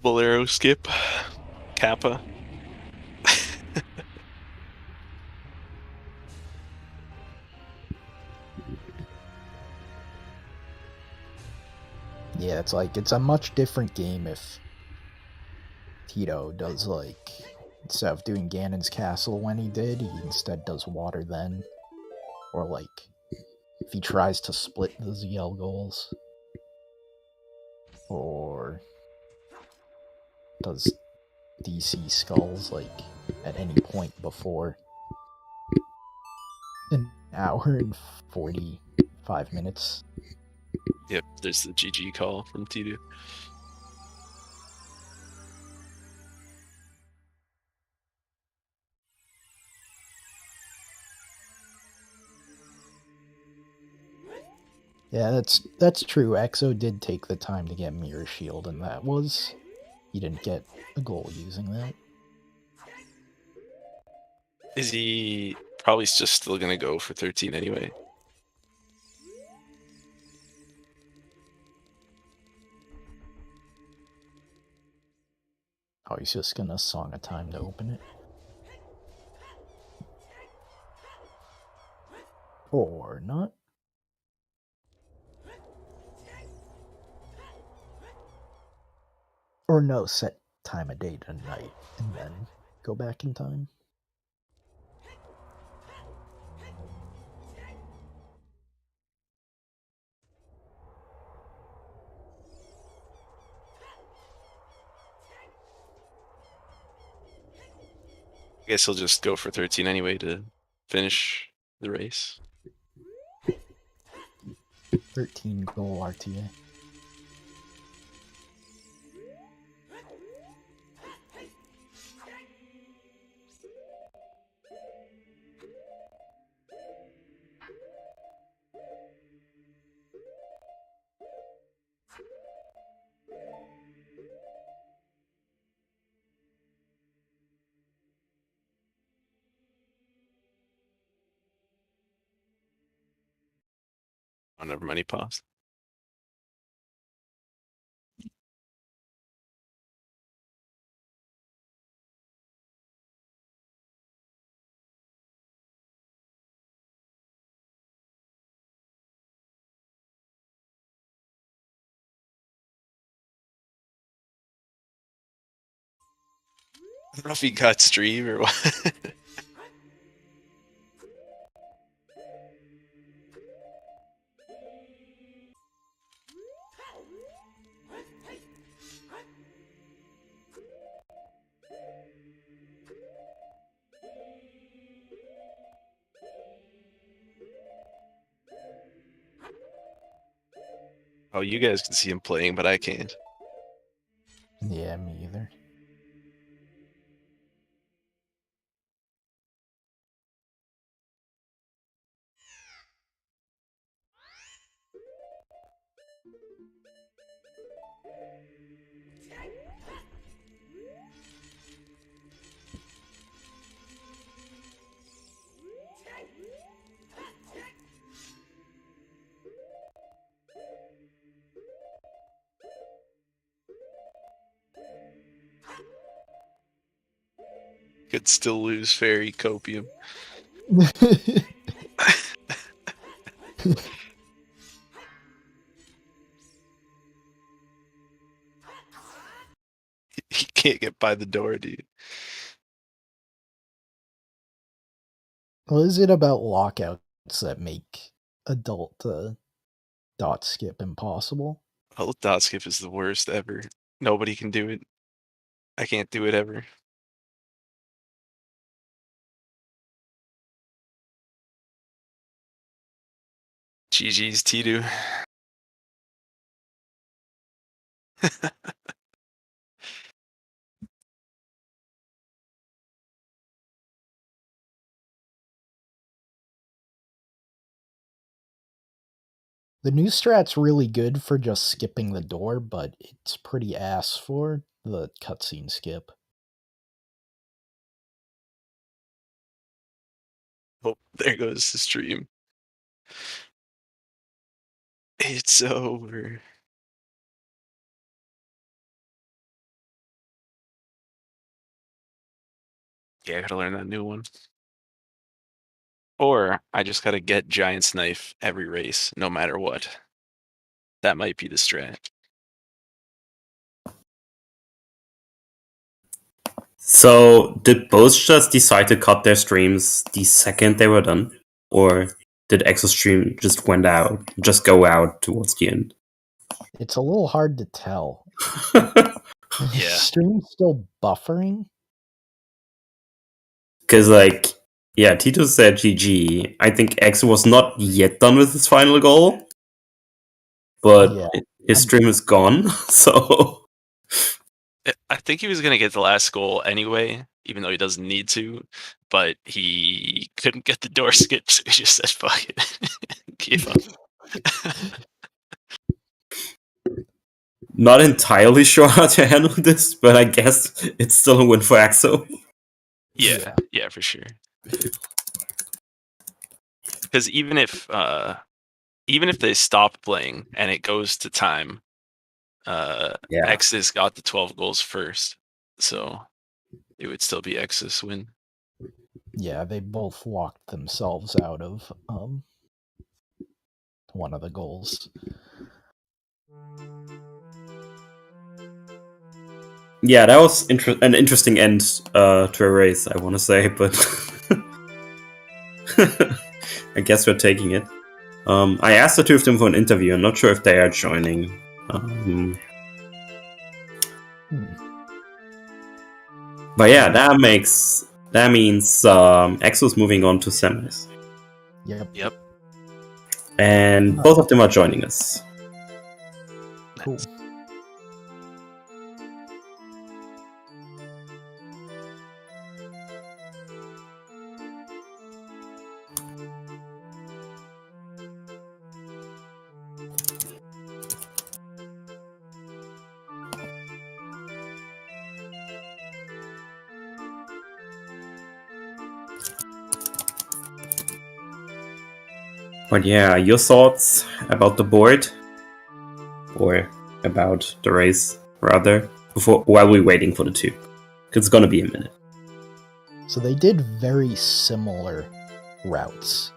Bolero skip. Kappa. Yeah, it's a much different game if Tito does instead of doing Ganon's castle when he did, he instead does water then. Or if he tries to split the ZL goals. Or does DC skulls at any point before an hour and 45 minutes. Yep, there's the GG call from P.Titou. Yeah, that's true. Exo did take the time to get Mirror Shield, and he didn't get a goal using that. Is he probably just still gonna go for 13 anyway? Oh, he's just gonna Song of Time to open it. Or not. Or no, set time of day to night, and then go back in time. I guess he'll just go for 13 anyway to finish the race. 13 goal RTA. Oh, never mind, he paused. I don't know if he got stream or what. Oh, you guys can see him playing, but I can't. Yeah, me either. Could still lose fairy copium. He can't get by the door, dude. What is it about lockouts that make adult dot skip impossible? Oh, dot skip is the worst ever. Nobody can do it. I can't do it ever. GG's P.Titou. The new strat's really good for just skipping the door, but it's pretty ass for the cutscene skip. Oh, there goes the stream. It's over. Yeah, I gotta learn that new one. Or I just gotta get Giant's Knife every race, no matter what. That might be the strat. So, did both just decide to cut their streams the second they were done? Or did Exo's stream just go out towards the end? It's a little hard to tell. Yeah. Stream's still buffering? Because, P.Titou said GG. I think Exo was not yet done with his final goal. But his stream is gone, so... I think he was going to get the last goal anyway, even though he doesn't need to. But he couldn't get the door skipped, so he just said, fuck it. Gave up. Not entirely sure how to handle this, but I guess it's still a win for Exo. Yeah, for sure. Because even if they stop playing and it goes to time, X's got the 12 goals first, so it would still be X's win. Yeah, they both locked themselves out of one of the goals. Yeah, that was an interesting end to a race, I want to say, but I guess we're taking it. I asked the two of them for an interview. I'm not sure if they are joining. But yeah, that means Exo's moving on to semis. Yep. And both of them are joining us. Cool. But yeah, your thoughts about the board? Or about the race, rather, while we're waiting for the two? Because it's gonna be a minute. So they did very similar routes,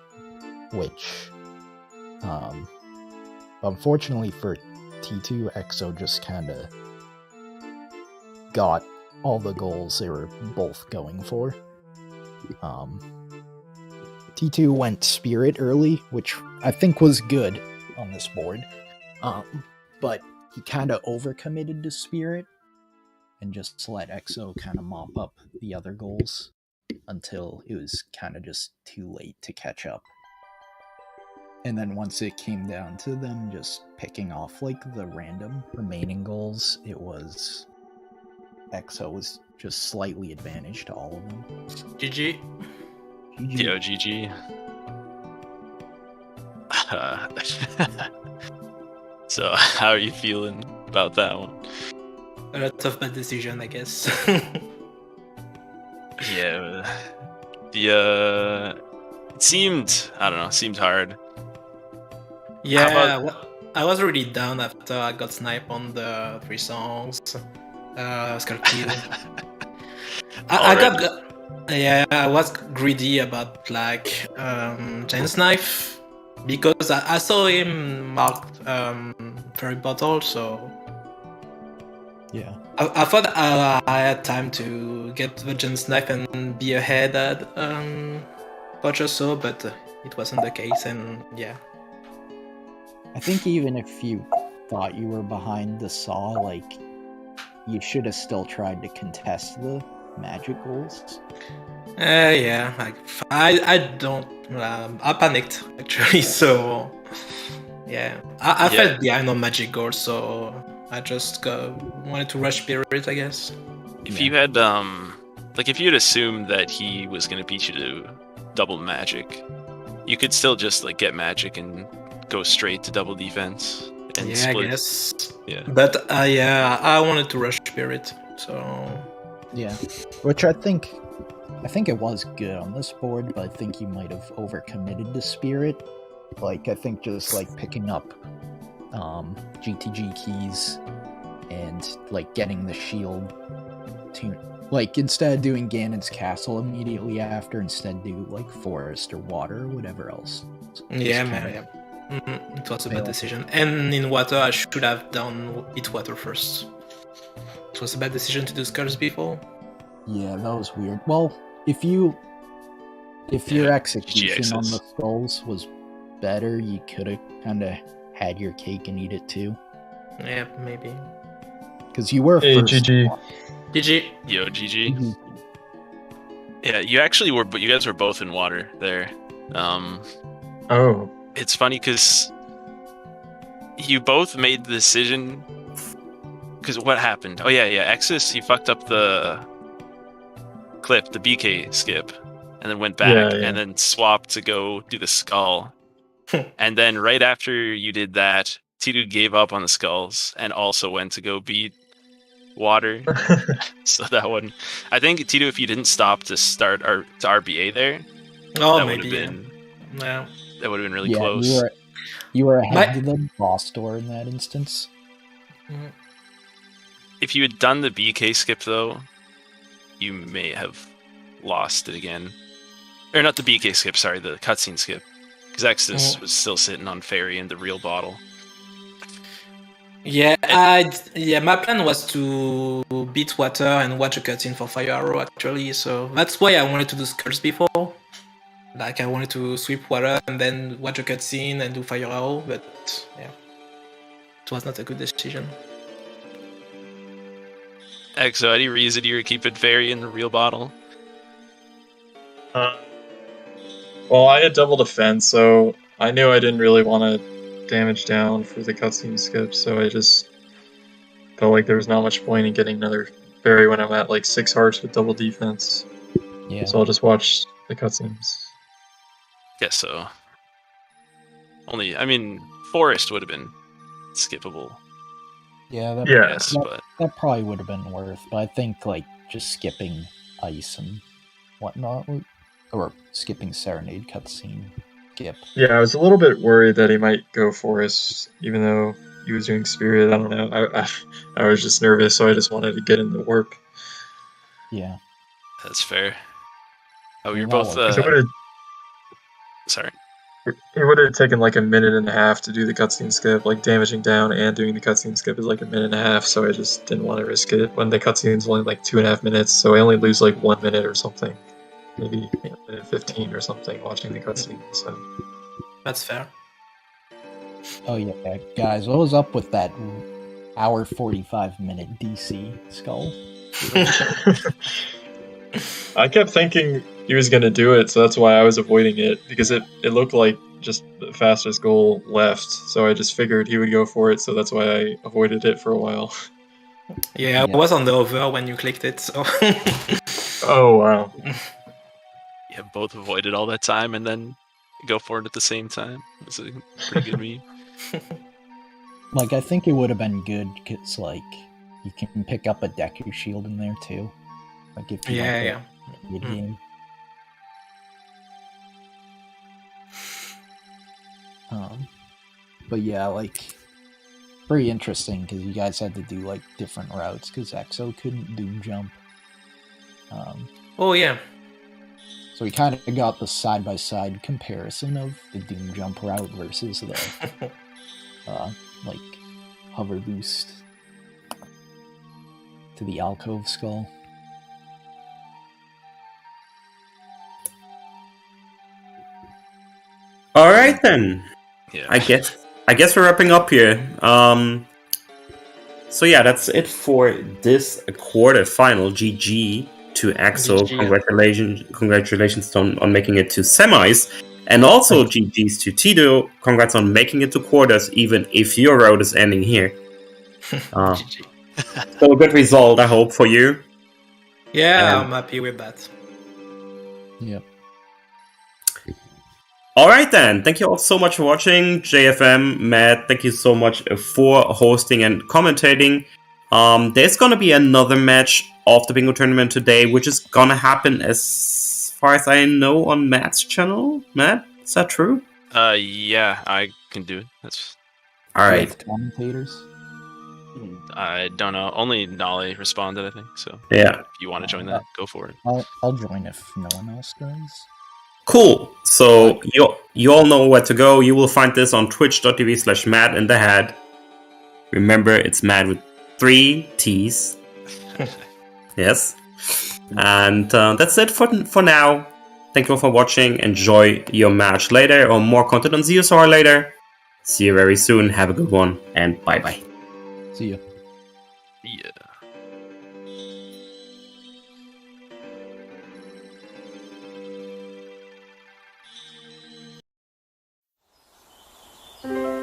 which, unfortunately for T2, Exo just kind of got all the goals they were both going for. T2 went Spirit early, which I think was good on this board. But he kind of overcommitted to Spirit and just let Exo kind of mop up the other goals until it was kind of just too late to catch up. And then once it came down to them just picking off the random remaining goals, it was Exo was just slightly advantaged to all of them. GG. Yo, GG. So, how are you feeling about that one? A lot of bad decision, I guess. Yeah. It seemed hard. Yeah, I was really down after I got sniped on the 3 songs. I was greedy about Jane's knife because I saw him marked fairy bottle, so yeah. I thought I had time to get the Jane's knife and be ahead at Poch or so, but it wasn't the case, and yeah. I think even if you thought you were behind the saw, you should have still tried to contest the magic goals. Yeah, I don't. I panicked actually, so yeah, I felt behind on magic goals, so I just wanted to rush Spirit, I guess. If you had if you had assumed that he was gonna beat you to double magic, you could still just get magic and go straight to double defense and split. I guess. Yeah. But I wanted to rush Spirit, so yeah, which I think it was good on this board, but I think you might have overcommitted to Spirit. I think just picking up GTG keys and getting the shield to instead of doing Ganon's castle immediately after, instead do forest or water or whatever else. Yeah, man. Yeah. It was a bad decision. And in water, I should have done it water first. It was a bad decision to do skulls before. Yeah, that was weird. Well, if your execution on the skulls was better, you could have kind of had your cake and eat it too. Yeah, maybe. Because you were first. GG. GG. Yo, GG. Yeah, you actually were, but you guys were both in water there. Oh. It's funny because you both made the decision. Because what happened? Oh yeah, Exus, he fucked up the clip, the BK skip, and then went back and then swapped to go do the skull. And then right after you did that, P.Titou gave up on the skulls and also went to go beat water. So that one, I think P.Titou, if you didn't stop to start to RBA there, that maybe would have been, that would have been really close. You were ahead of the boss door in that instance. If you had done the BK skip though, you may have lost it again. Or not the BK skip, sorry, the cutscene skip. Because Exus was still sitting on Fairy in the real bottle. Yeah, my plan was to beat water and watch a cutscene for Fire Arrow actually, so that's why I wanted to do Skulls before. Like I wanted to sweep water and then watch a cutscene and do Fire Arrow, but yeah, it was not a good decision. Exo, any reason you were keeping Fairy in the real bottle? Well, I had double defense, so I knew I didn't really want to damage down for the cutscene skip, so I just felt like there was not much point in getting another Fairy when I'm at like 6 hearts with double defense. Yeah. So I'll just watch the cutscenes. Guess so. Forest would have been skippable. Yeah, that probably would have been worth, but I think like just skipping ice and whatnot, or skipping Serenade cutscene skip. Yeah, I was a little bit worried that he might go Forest, even though he was doing Spirit. I don't know. I was just nervous, so I just wanted to get in the warp. Yeah. That's fair. Oh, you're both... Sorry. It would have taken like a minute and a half to do the cutscene skip. Like damaging down and doing the cutscene skip is like a minute and a half, so I just didn't want to risk it. When the cutscene's only like 2.5 minutes, so I only lose like 1 minute or something. Maybe a minute 15 or something watching the cutscene. So that's fair. Oh yeah, guys, what was up with that hour 45-minute DC skull? I kept thinking he was gonna do it, so that's why I was avoiding it, because it looked like just the fastest goal left, so I just figured he would go for it, so that's why I avoided it for a while. Yeah, I was on the over when you clicked it, so... Oh, wow. Yeah, both avoided all that time and then go for it at the same time. It's a pretty good meme. Like, I think it would have been good, because, like, you can pick up a Deku shield in there, too. Like, if you mid-game. But yeah, like, pretty interesting, because you guys had to do, like, different routes, because Exo couldn't Doom Jump. Oh, yeah. So we kind of got the side-by-side comparison of the Doom Jump route versus the, like, hover boost to the alcove skull. All right then. Yeah. I guess we're wrapping up here. So yeah, that's it for this quarterfinal. GG to Axel. Congratulations on making it to semis, and also GGs to P.Titou. Congrats on making it to quarters, even if your road is ending here. So a good result, I hope, for you. Yeah, I'm happy with that. Yep. Alright then, thank you all so much for watching. JFM, Matt, thank you so much for hosting and commentating. There's gonna be another match of the bingo tournament today, which is gonna happen, as far as I know, on Matt's channel. Matt, is that true? Yeah, I can do it. That's alright. Commentators? I don't know. Only Nolly responded, I think. So yeah, if you want to join that, go for it. I'll join if no one else does. Cool. So you all know where to go. You will find this on twitch.tv/MadInTheHead. Remember, it's Mad with 3 T's. Yes. And that's it for now. Thank you all for watching. Enjoy your match later, or more content on Zeosaur later. See you very soon. Have a good one, and bye-bye. See ya. Yeah.